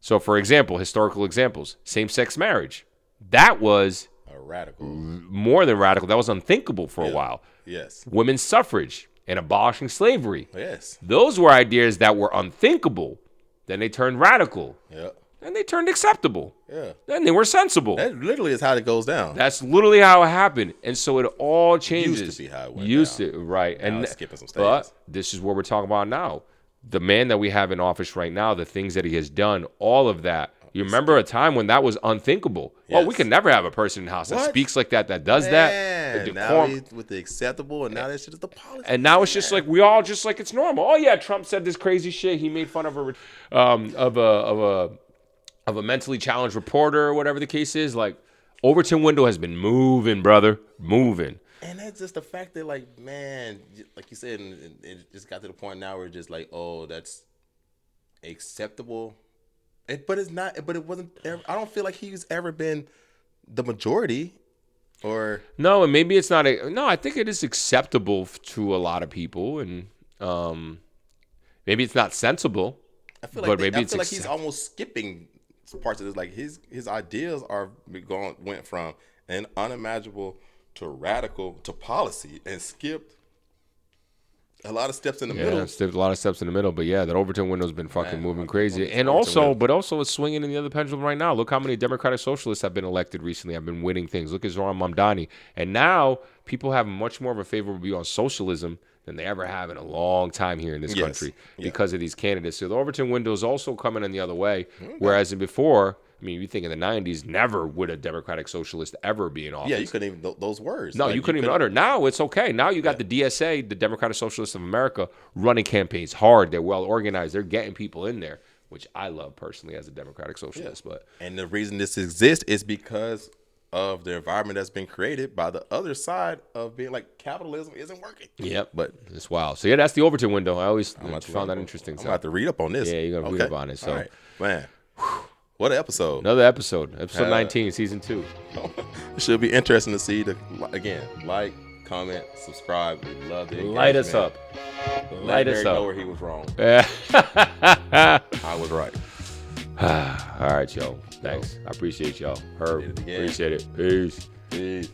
[SPEAKER 2] So, for example, historical examples, same-sex marriage. That was
[SPEAKER 3] A radical.
[SPEAKER 2] more than radical. That was unthinkable for a while.
[SPEAKER 3] Yes.
[SPEAKER 2] Women's suffrage and abolishing slavery.
[SPEAKER 3] Yes.
[SPEAKER 2] Those were ideas that were unthinkable. Then they turned radical.
[SPEAKER 3] Yeah.
[SPEAKER 2] Then they turned acceptable.
[SPEAKER 3] Yeah.
[SPEAKER 2] Then they were sensible.
[SPEAKER 3] That literally is how it goes down.
[SPEAKER 2] That's literally how it happened. And so it all changes.
[SPEAKER 3] Used to be how it went
[SPEAKER 2] Used
[SPEAKER 3] down.
[SPEAKER 2] to, right.
[SPEAKER 3] Now
[SPEAKER 2] And
[SPEAKER 3] it's skipping some
[SPEAKER 2] but
[SPEAKER 3] stages.
[SPEAKER 2] this is what we're talking about now. The man that we have in office right now, the things that he has done, all of that. You remember a time when that was unthinkable. Oh, we
[SPEAKER 3] Yes.
[SPEAKER 2] could never have a person in the house that
[SPEAKER 3] What?
[SPEAKER 2] speaks like that does that.
[SPEAKER 3] Man,
[SPEAKER 2] The
[SPEAKER 3] now
[SPEAKER 2] decorum-
[SPEAKER 3] he's with the acceptable, and now that shit is the policy.
[SPEAKER 2] And now it's just like we all just like it's normal. Oh yeah, Trump said this crazy shit. He made fun of a mentally challenged reporter or whatever the case is. Like Overton window has been moving, brother, moving.
[SPEAKER 3] And that's just the fact that, like, man, like you said, and it just got to the point now where it's just like, oh, that's acceptable. But it's not. But it wasn't. I don't feel like he's ever been the majority. Or
[SPEAKER 2] No, and maybe it's not. No, I think it is acceptable to a lot of people, and maybe it's not sensible.
[SPEAKER 3] I feel
[SPEAKER 2] But
[SPEAKER 3] like
[SPEAKER 2] maybe
[SPEAKER 3] I
[SPEAKER 2] it's
[SPEAKER 3] feel like he's almost skipping parts of this. Like his ideas went from an unimaginable to radical to policy and skipped a lot of steps in the middle.
[SPEAKER 2] Yeah, a lot of steps in the middle, but yeah, that Overton window's been fucking
[SPEAKER 3] Man,
[SPEAKER 2] moving
[SPEAKER 3] Overton
[SPEAKER 2] crazy, and
[SPEAKER 3] window.
[SPEAKER 2] also it's swinging in the other pendulum right now. Look how many Democratic Socialists have been elected recently, have been winning things. Look at Zoran Mamdani, and now people have much more of a favorable view on socialism than they ever have in a long time here in this
[SPEAKER 3] Yes.
[SPEAKER 2] country
[SPEAKER 3] Yeah.
[SPEAKER 2] because of these candidates. So the Overton window is also coming in the other way, whereas in before. I mean, you think in the 90s, never would a Democratic Socialist ever be in office.
[SPEAKER 3] Yeah, you couldn't even those words.
[SPEAKER 2] No,
[SPEAKER 3] Like,
[SPEAKER 2] you couldn't even utter. Now it's okay. Now you got the DSA, the Democratic Socialists of America, running campaigns hard. They're well organized. They're getting people in there, which I love personally as a Democratic Socialist. But
[SPEAKER 3] And the reason this exists is because of the environment that's been created by the other side of being like capitalism isn't working.
[SPEAKER 2] yep,
[SPEAKER 3] But
[SPEAKER 2] it's wild. So yeah, that's the Overton window. I always
[SPEAKER 3] I'm about to
[SPEAKER 2] found that
[SPEAKER 3] learn-
[SPEAKER 2] interesting.
[SPEAKER 3] I'm
[SPEAKER 2] So
[SPEAKER 3] gonna have to read up on this.
[SPEAKER 2] Yeah, you're gonna read up on it, so.
[SPEAKER 3] All right. Man, what an episode.
[SPEAKER 2] another episode 19, season 2.
[SPEAKER 3] It should be interesting to see again, like, comment, subscribe. We love it.
[SPEAKER 2] Light us up. Light us
[SPEAKER 3] Know
[SPEAKER 2] up.
[SPEAKER 3] where he was wrong.
[SPEAKER 2] Yeah.
[SPEAKER 3] I was right.
[SPEAKER 2] All right, y'all. Thanks. I appreciate y'all. Herb,
[SPEAKER 3] Did it again.
[SPEAKER 2] appreciate it. Peace.
[SPEAKER 3] Peace.